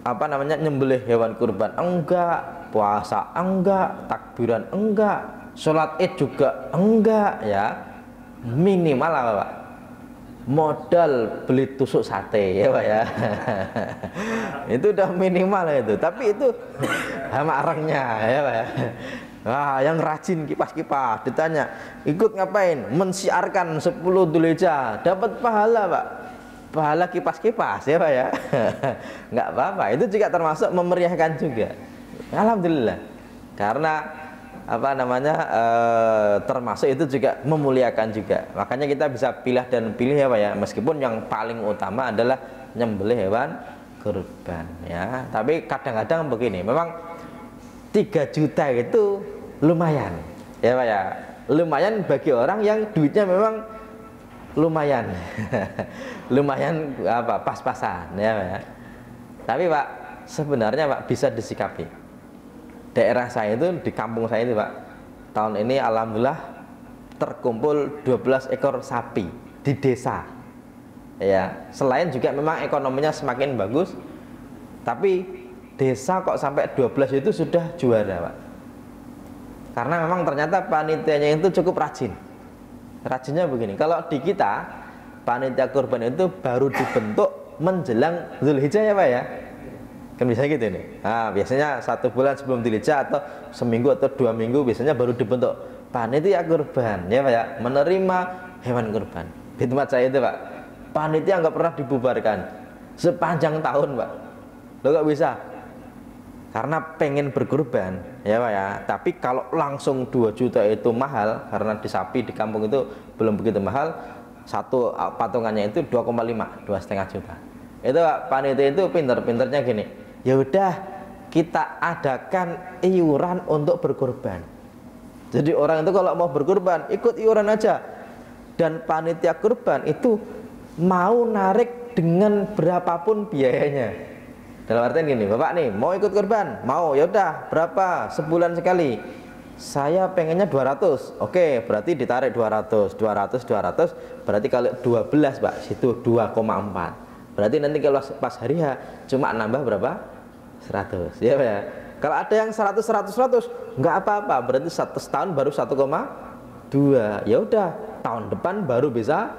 apa namanya nyembelih hewan kurban enggak, puasa enggak, takbiran enggak, sholat id juga enggak ya, minimal apa Pak? Modal beli tusuk sate ya Pak ya. Itu udah minimal itu. Tapi itu sama orangnya ya Pak ya. Yang rajin kipas-kipas ditanya ikut ngapain? Mensiarkan 10 Dzulhijjah, dapat pahala Pak. Pahala kipas-kipas ya Pak ya. Nggak apa-apa, itu juga termasuk memeriahkan juga. Alhamdulillah. Karena apa namanya termasuk itu juga memuliakan juga. Makanya kita bisa pilih dan pilih ya Pak ya. Meskipun yang paling utama adalah nyembelih hewan kurban ya. Tapi kadang-kadang begini, memang 3 juta itu lumayan ya Pak ya. Lumayan bagi orang yang duitnya memang lumayan. Lumayan apa pas-pasan ya Pak ya. Tapi Pak sebenarnya Pak bisa disikapi. Daerah saya itu, di kampung saya itu Pak, tahun ini alhamdulillah terkumpul 12 ekor sapi di desa ya. Selain juga memang ekonominya semakin bagus, tapi desa kok sampai 12 itu sudah juara Pak. Karena memang ternyata panitianya itu cukup rajin. Rajinnya begini, kalau di kita panitia kurban itu baru dibentuk menjelang Zulhijjah ya Pak ya. Kan bisa gitu nih. Nah, biasanya 1 bulan sebelum Dzulhijjah atau seminggu atau 2 minggu biasanya baru dibentuk panitia kurban ya Pak ya, menerima hewan kurban. Di tempat saya itu Pak, panitia nggak pernah dibubarkan sepanjang tahun Pak. Lo nggak bisa? Karena pengen berkurban ya Pak ya. Tapi kalau langsung 2 juta itu mahal, karena di sapi di kampung itu belum begitu mahal. Satu patungannya itu 2,5, 2,5 juta. Itu Pak, panitia itu pinter-pinternya gini. Ya udah, kita adakan iuran untuk berkurban. Jadi orang itu kalau mau berkurban ikut iuran aja. Dan panitia kurban itu mau narik dengan berapapun biayanya. Dalam artian gini, Bapak nih mau ikut kurban, mau, ya udah berapa sebulan sekali. Saya pengennya 200. Oke, berarti ditarik 200, 200, 200, berarti kalau 12, Pak, situ 2,4. Berarti nanti kalau pas hari H cuma nambah berapa? 100. Ya, Pak ya. Kalau ada yang 100, 100, 100, nggak apa-apa, berarti setahun baru 1,2. Ya udah, tahun depan baru bisa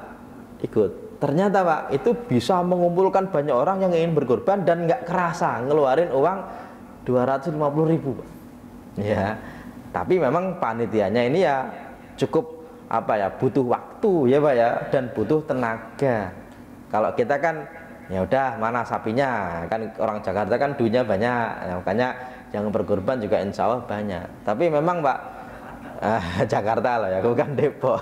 ikut. Ternyata Pak, itu bisa mengumpulkan banyak orang yang ingin berkorban dan nggak kerasa ngeluarin uang 250.000, Pak. Ya, tapi memang panitianya ini ya cukup apa ya, butuh waktu ya Pak ya, dan butuh tenaga. Kalau kita kan ya udah, mana sapinya, kan orang Jakarta kan duitnya banyak ya, makanya yang berkorban juga insya Allah banyak. Tapi memang Pak, Jakarta loh ya, bukan Depok.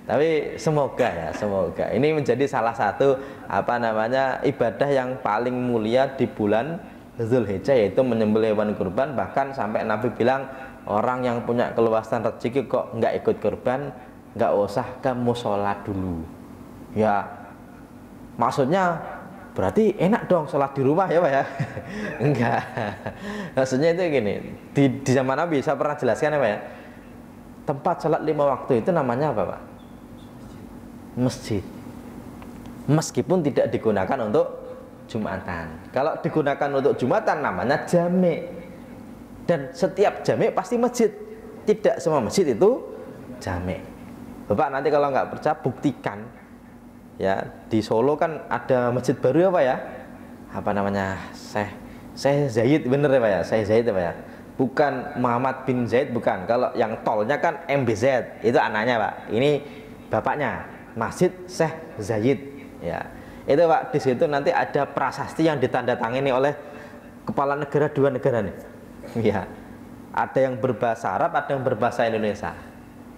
Tapi semoga ya, semoga ini menjadi salah satu apa namanya ibadah yang paling mulia di bulan Zulhijjah, yaitu menyembelih hewan kurban. Bahkan sampai Nabi bilang, orang yang punya keluasan rezeki kok nggak ikut kurban, nggak usah ke musola dulu. Ya, maksudnya berarti enak dong sholat di rumah ya Pak ya? Enggak. Maksudnya itu gini, di zaman Nabi saya pernah jelaskan ya Pak ya, tempat sholat 5 waktu itu namanya apa Pak? Masjid. Meskipun tidak digunakan untuk Jumatan. Kalau digunakan untuk Jumatan namanya jami'. Dan setiap jami' pasti masjid. Tidak semua masjid itu jami'. Bapak nanti kalau nggak percaya buktikan. Ya, di Solo kan ada masjid baru ya Pak ya? Apa namanya? Syekh Zaid, bener ya Pak ya? Syekh Zaid ya Pak ya? Bukan Muhammad bin Zaid, bukan. Kalau yang tolnya kan MBZ, itu anaknya Pak. Ini bapaknya, Masjid Syekh Zaid. Ya. Itu Pak, di situ nanti ada prasasti yang ditandatangani oleh kepala negara 2 negara nih. Ya. Ada yang berbahasa Arab, ada yang berbahasa Indonesia.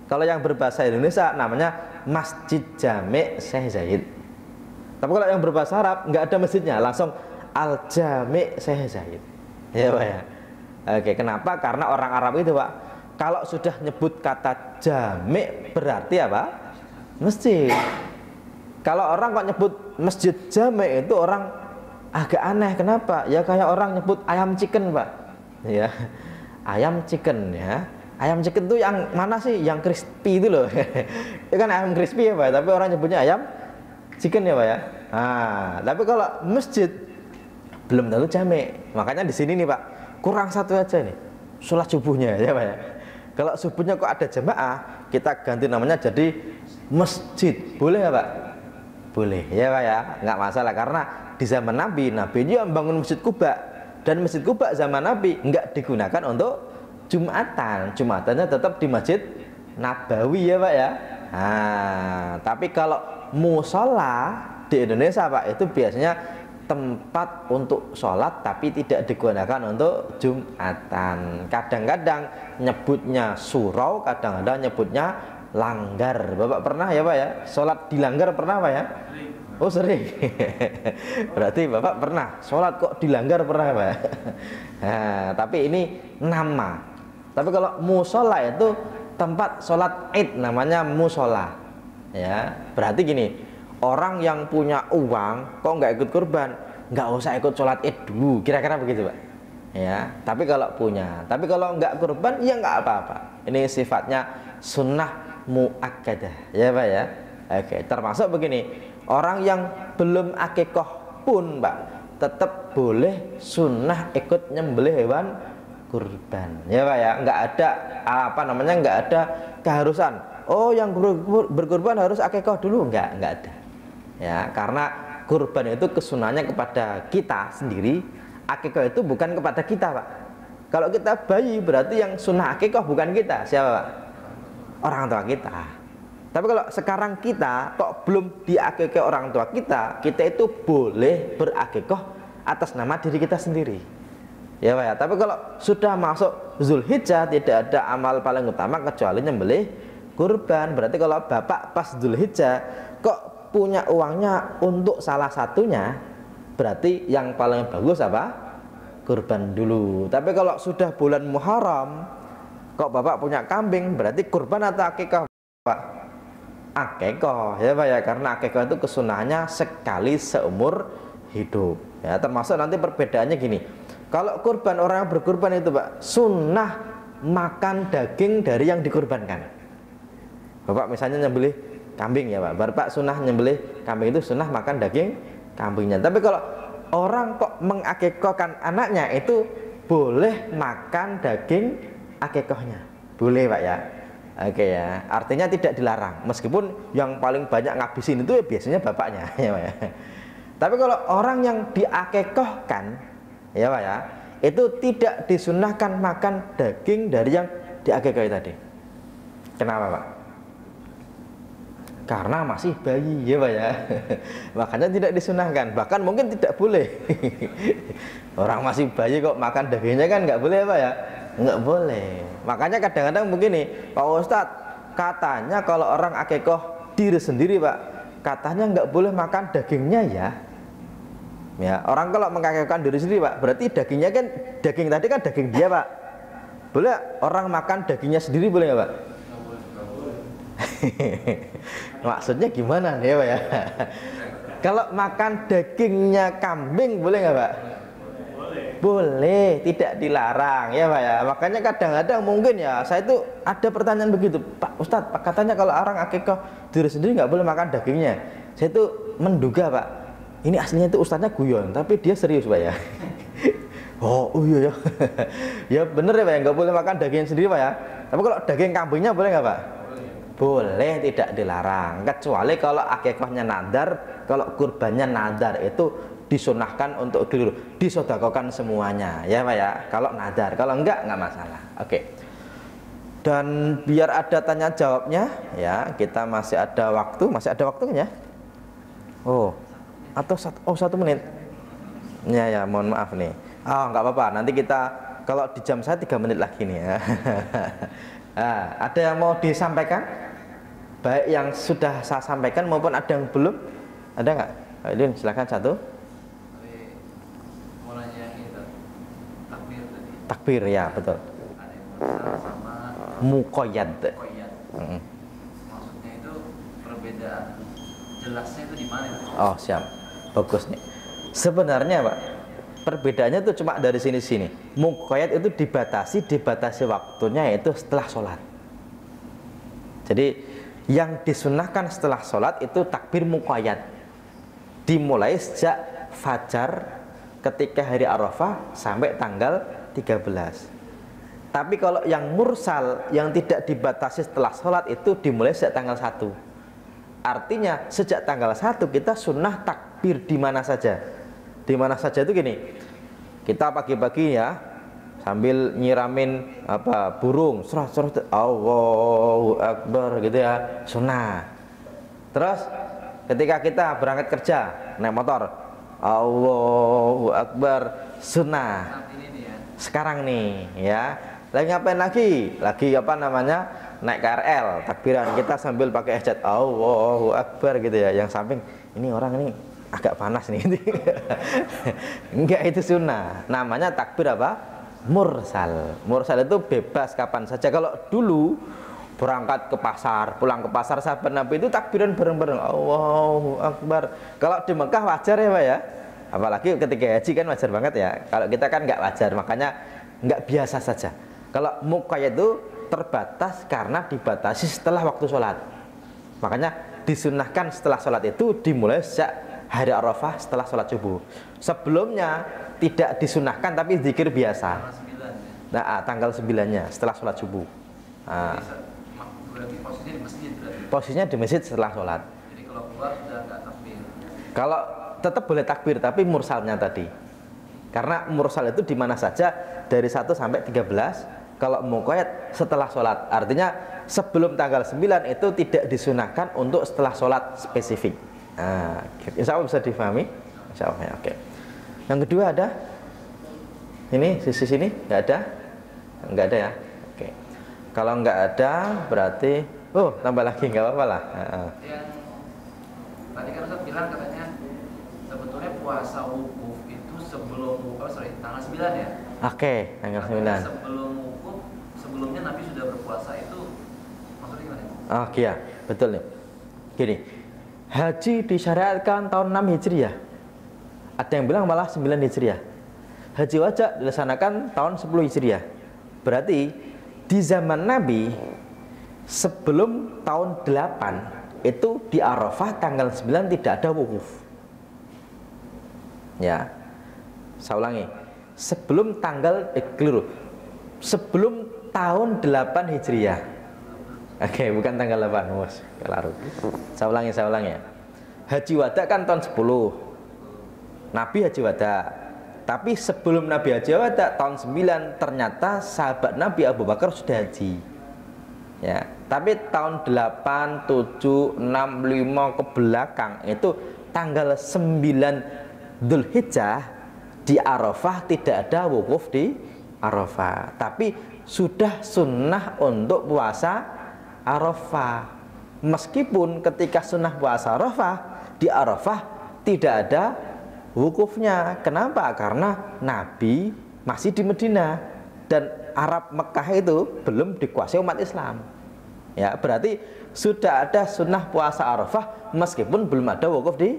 Kalau yang berbahasa Indonesia namanya Masjid Jami' Syekh Zaid. Tapi kalau yang berbahasa Arab nggak ada masjidnya, langsung Al Jami' Syekh Zaid. Ya Pak ya. Oke, kenapa? Karena orang Arab itu Pak, kalau sudah nyebut kata jami' berarti apa? Masjid. Kalau orang kok nyebut masjid jami' itu orang agak aneh. Kenapa? Ya kayak orang nyebut ayam chicken Pak. Ya, ayam chicken ya. Ayam chicken itu yang mana sih? Yang crispy itu loh. Itu kan ayam crispy ya Pak. Tapi orang nyebutnya ayam chicken ya Pak ya. Nah, tapi kalau masjid belum tentu jami'. Makanya di sini nih Pak, kurang satu aja nih, sholat subuhnya ya Pak ya. Kalau subuhnya kok ada jamaah, kita ganti namanya jadi masjid. Boleh ya Pak? Boleh ya Pak ya, nggak masalah. Karena di zaman Nabi juga membangun Masjid Quba. Dan Masjid Quba zaman Nabi nggak digunakan untuk Jumatan. Jumatannya tetap di Masjid Nabawi ya Pak ya. Nah, tapi kalau musola di Indonesia Pak, itu biasanya tempat untuk sholat tapi tidak digunakan untuk Jumatan. Kadang-kadang nyebutnya surau, kadang-kadang nyebutnya langgar. Bapak pernah ya Pak ya? Sholat di langgar pernah Pak ya? Oh sering. Berarti Bapak pernah sholat kok di langgar, pernah Pak ya? Nah, tapi ini nama. Tapi kalau musola itu tempat sholat id, namanya musola. Ya, berarti gini, orang yang punya uang kok nggak ikut kurban, nggak usah ikut sholat id dulu, kira-kira begitu Pak ya. Tapi kalau punya, tapi kalau nggak kurban ya nggak apa-apa. Ini sifatnya sunnah muakkadah ya Pak ya. Oke, termasuk begini, orang yang belum akikoh pun Pak tetap boleh sunnah ikut nyembelih hewan kurban ya Pak ya. Nggak ada apa namanya, nggak ada keharusan, oh yang berkurban harus akikoh dulu, nggak ada ya. Karena kurban itu kesunahnya kepada kita sendiri, akikoh itu bukan kepada kita Pak. Kalau kita bayi berarti yang sunnah akikoh bukan kita, siapa Pak? Orang tua kita. Tapi kalau sekarang kita kok belum diakikoh orang tua kita, kita itu boleh berakikoh atas nama diri kita sendiri ya Pak ya. Tapi kalau sudah masuk Zulhijjah tidak ada amal paling utama kecuali nyembelih kurban. Berarti kalau Bapak pas Zulhijjah kok punya uangnya untuk salah satunya, berarti yang paling bagus apa? Kurban dulu. Tapi kalau sudah bulan Muharram kok Bapak punya kambing, berarti kurban atau akikah Pak? akekah ya Pak ya, karena akekah itu kesunahannya sekali seumur hidup ya. Termasuk nanti perbedaannya gini, kalau kurban, orang yang berkurban itu Pak sunnah makan daging dari yang dikurbankan. Bapak misalnya nyembelih kambing ya Pak, Bapak sunnah nyembelih kambing itu sunnah makan daging kambingnya. Tapi kalau orang kok mengakekahkan anaknya itu boleh makan daging akekahnya, boleh Pak ya. Oke ya, artinya tidak dilarang. Meskipun yang paling banyak ngabisin itu ya biasanya bapaknya ya Pak ya. Tapi kalau orang yang diakekahkan ya Pak ya, itu tidak disunahkan makan daging dari yang diakekahi tadi. Kenapa Pak? Karena masih bayi ya Pak ya. Makanya tidak disunahkan, bahkan mungkin tidak boleh. Orang masih bayi kok makan dagingnya kan nggak boleh Pak ya, nggak boleh. Makanya kadang-kadang begini, Pak Ustadz, katanya kalau orang akikoh diri sendiri Pak, katanya nggak boleh makan dagingnya ya. Ya, orang kalau mengakekahkan diri sendiri Pak, berarti dagingnya kan, daging tadi kan daging dia Pak. Boleh orang makan dagingnya sendiri, boleh nggak Pak? Maksudnya gimana nih Pak ya? Kalau makan dagingnya kambing boleh nggak Pak? Boleh, tidak dilarang ya Pak ya. Makanya kadang-kadang mungkin ya, saya itu ada pertanyaan begitu, Pak Ustadz, Pak katanya kalau orang akikah diri sendiri nggak boleh makan dagingnya. Saya itu menduga Pak, ini aslinya itu ustadznya guyon, tapi dia serius Pak ya. Oh iya ya. Ya bener ya Pak ya, nggak boleh makan daging sendiri Pak ya. Tapi kalau daging kambingnya boleh nggak Pak? Boleh, tidak dilarang. Kecuali kalau akikahnya nadar, kalau kurbannya nadar itu disunahkan untuk disodakokan semuanya ya Pak ya, kalau nadar. Kalau enggak masalah. Oke. Dan biar ada tanya jawabnya ya, kita masih ada waktu kan ya? Oh, atau 1 menit ya, mohon maaf nih. Nggak apa-apa, nanti kita kalau di jam saya 3 menit lagi nih ya. Ada yang mau disampaikan, baik yang sudah saya sampaikan maupun ada yang belum? Ada nggak? Aidin, silakan satu. Takbir ya, betul. Ada yang mursal sama muqayyad. Maksudnya itu perbedaan jelasnya itu di mana? Oh siap, bagus nih. Sebenarnya Pak, perbedaannya itu cuma dari sini-sini. Muqayyad itu dibatasi waktunya yaitu setelah sholat. Jadi yang disunahkan setelah sholat itu takbir muqayyad, dimulai sejak fajar ketika hari Arafah sampai tanggal 13. Tapi kalau yang mursal yang tidak dibatasi setelah sholat itu dimulai sejak tanggal 1. Artinya sejak tanggal 1 kita sunnah takbir di mana saja. Di mana saja itu gini, kita pagi-pagi ya sambil nyiramin burung, serah Allahu Akbar gitu ya, sunnah. Terus ketika kita berangkat kerja naik motor, Allahu Akbar, sunnah. Sekarang nih ya, lagi ngapain lagi naik KRL, takbiran kita sambil pakai headset Allahu Akbar gitu ya. Yang samping ini orang ini agak panas nih. Enggak, itu sunnah. Namanya takbir apa? Mursal. Mursal itu bebas kapan saja. Kalau dulu berangkat ke pasar, pulang ke pasar, sahabat Nabi itu takbiran bareng-bareng Allahu Akbar. Kalau di Mekah wajar ya Pak ya, apalagi ketika haji kan wajar banget ya. Kalau kita kan nggak wajar, makanya nggak biasa saja. Kalau muqayyad itu terbatas karena dibatasi setelah waktu sholat. Makanya disunahkan setelah sholat itu dimulai sejak hari Arafah setelah sholat subuh. Sebelumnya tidak disunahkan tapi zikir biasa. Tanggal 9-nya setelah sholat subuh. Posisinya di masjid setelah sholat. Jadi kalau keluar sudah nggak takbir. Kalau tetap boleh takbir tapi mursalnya tadi. Karena mursal itu di mana saja dari 1 sampai 13. Kalau muqayyad setelah sholat, artinya sebelum tanggal 9 itu tidak disunahkan untuk setelah sholat spesifik. Insya Allah bisa difahami. Insya Allah ya, oke. Yang kedua ada? Ini sisi sini nggak ada? Nggak ada ya? Oke. Kalau nggak ada berarti tambah lagi nggak apa-apa lah. Yang tadi kan Ustaz bilang katanya sebetulnya puasa wukuf itu sebelum tanggal 9 ya? Oke, tanggal 9. Sebelum wukuf, sebelumnya Nabi sudah berpuasa, itu maksudnya gimana? Iya, betul nih. Gini, haji disyariatkan tahun 6 Hijriah. Ada yang bilang malah 9 Hijriah. Haji wajah dilaksanakan tahun 10 Hijriah. Berarti di zaman Nabi sebelum tahun 8 itu di Arafah tanggal 9 tidak ada wukuf. Ya. Saya ulangi. Sebelum keliru. Sebelum tahun 8 Hijriah. Oke, bukan tanggal 8, Mas. Kelaru. Saya ulangi ya. Haji wada kan tahun 10. Nabi haji wada. Tapi sebelum Nabi haji wada tahun 9 ternyata sahabat Nabi Abu Bakar sudah haji. Ya, tapi tahun 8, 7, 6, 5 ke belakang itu tanggal 9 Dzulhijjah di Arafah tidak ada wukuf di Arafah. Tapi sudah sunnah untuk puasa Arafah. Meskipun ketika sunnah puasa Arafah di Arafah tidak ada wukufnya. Kenapa? Karena Nabi masih di Medina dan Arab Mekah itu belum dikuasai umat Islam. Ya, berarti sudah ada sunnah puasa Arafah meskipun belum ada wukuf di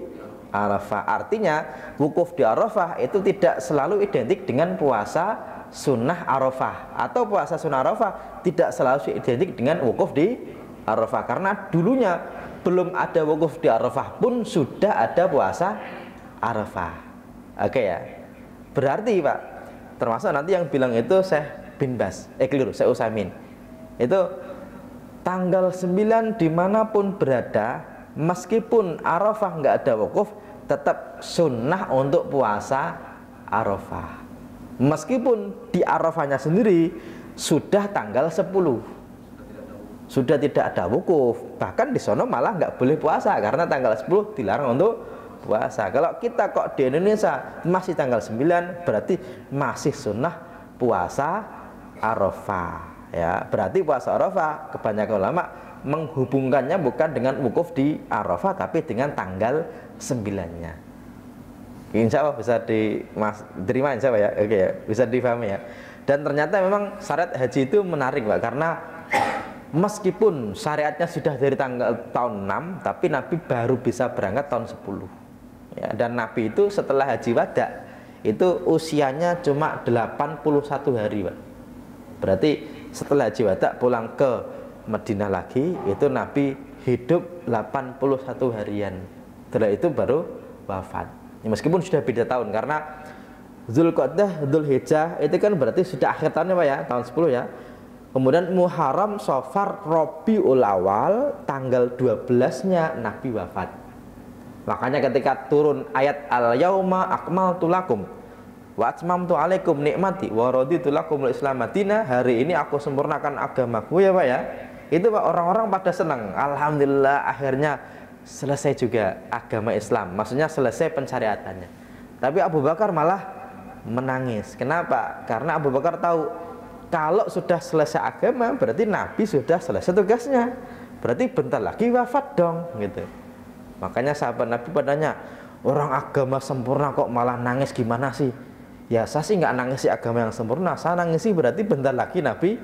Arafah. Artinya wukuf di Arafah itu tidak selalu identik dengan puasa sunnah Arafah, atau puasa sunnah Arafah tidak selalu identik dengan wukuf di Arafah, karena dulunya belum ada wukuf di Arafah pun sudah ada puasa Arafah. Oke ya. Berarti Pak, termasuk nanti yang bilang itu Syekh bin Bas, keliru, Syekh Utsaimin. Itu tanggal 9 dimanapun berada, meskipun Arafah nggak ada wukuf, tetap sunnah untuk puasa Arafah. Meskipun di Arafahnya sendiri sudah tanggal 10, sudah tidak ada wukuf. Bahkan di sono malah nggak boleh puasa karena tanggal 10 dilarang untuk puasa. Kalau kita kok di Indonesia masih tanggal 9, berarti masih sunnah puasa Arafah. Ya, berarti puasa Arafah kebanyakan ulama menghubungkannya bukan dengan wukuf di Arafah tapi dengan tanggal 9-nya. Insya Allah bisa diterima, insya Allah ya. Oke ya, bisa difahami ya. Dan ternyata memang syariat haji itu menarik Pak, karena meskipun syariatnya sudah dari tahun 6, tapi Nabi baru bisa berangkat tahun 10 ya. Dan Nabi itu setelah haji wada itu usianya cuma 81 hari Pak. Berarti setelah haji wada pulang ke Madinah lagi, itu Nabi hidup 81 harian. Setelah itu baru wafat ya, meskipun sudah beda tahun, karena Dzulqa'dah, Dzulhijjah itu kan berarti sudah akhir tahunnya Pak ya, tahun 10 ya. Kemudian Muharram, Safar, Rabiul Awal tanggal 12-nya Nabi wafat. Makanya ketika turun ayat al-yauma akmaltu lakum wa atmamtu alaikum nikmati wa raditu lakumul Islam Madinah, hari ini aku sempurnakan agamaku ya Pak ya. Itu Pak, orang-orang pada senang. Alhamdulillah akhirnya selesai juga agama Islam. Maksudnya selesai pensyariatannya. Tapi Abu Bakar malah menangis. Kenapa? Karena Abu Bakar tahu kalau sudah selesai agama berarti Nabi sudah selesai tugasnya. Berarti bentar lagi wafat dong gitu. Makanya sahabat Nabi padanya, orang agama sempurna kok malah nangis, gimana sih? Ya saya sih nggak nangisi agama yang sempurna, saya nangisi berarti bentar lagi Nabi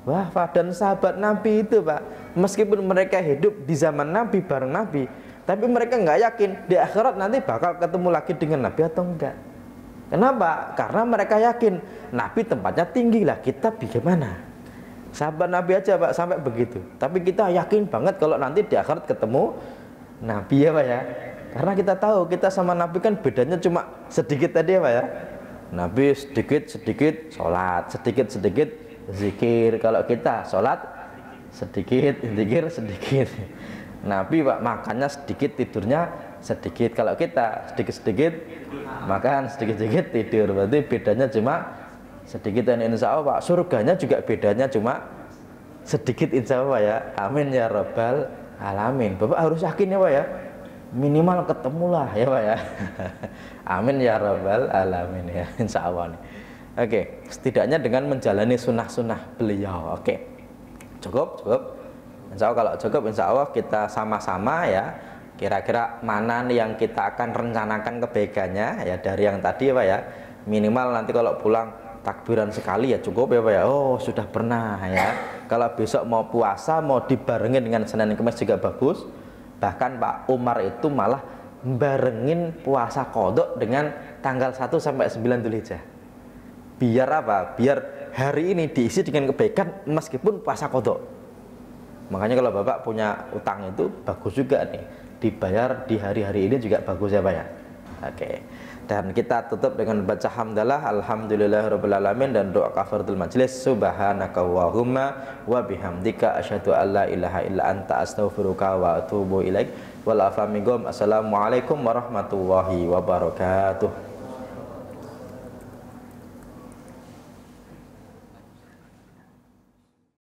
wafat. Dan sahabat Nabi itu Pak, meskipun mereka hidup di zaman Nabi bareng Nabi, tapi mereka nggak yakin di akhirat nanti bakal ketemu lagi dengan Nabi atau enggak. Kenapa? Karena mereka yakin Nabi tempatnya tinggi lah, kita bagaimana? Sahabat Nabi aja Pak sampai begitu. Tapi kita yakin banget kalau nanti di akhirat ketemu Nabi ya Pak ya. Karena kita tahu kita sama Nabi kan bedanya cuma sedikit tadi ya Pak ya. Nabi sedikit-sedikit sholat, sedikit-sedikit zikir. Kalau kita sholat sedikit, zikir sedikit. Nabi Pak makannya sedikit, tidurnya sedikit. Kalau kita sedikit-sedikit makan, sedikit-sedikit tidur. Berarti bedanya cuma sedikit. Dan insya Allah Pak, surganya juga bedanya cuma sedikit insya Allah ya. Amin ya Rabbal Alamin. Bapak harus yakin ya Pak ya, minimal ketemulah ya Pak ya. Amin ya Rabbal Alamin ya, insya Allah nih. Oke, setidaknya dengan menjalani sunnah-sunnah beliau. Oke, cukup. Insya Allah kalau cukup, insya Allah kita sama-sama ya. Kira-kira mana nih yang kita akan rencanakan kebaikannya ya dari yang tadi ya Pak ya. Minimal nanti kalau pulang takbiran sekali ya cukup ya Pak ya. Oh sudah pernah ya. Kalau besok mau puasa mau dibarengin dengan Senin Kamis juga bagus. Bahkan Pak Umar itu malah barengin puasa kodok dengan tanggal 1 sampai 9 Dzulhijjah. Biar apa? Biar hari ini diisi dengan kebaikan meskipun puasa kodok. Makanya kalau Bapak punya utang itu bagus juga nih, dibayar di hari-hari ini juga bagus ya Pak ya. Oke. Dan kita tutup dengan baca hamdalah alhamdulillahirabbil alamin dan doa kafaratul majlis subhanakallahumma wa bihamdika asyhadu alla ilaha illa anta astaghfiruka wa atubu ilaik. Wal afamigum. Assalamualaikum warahmatullahi wabarakatuh.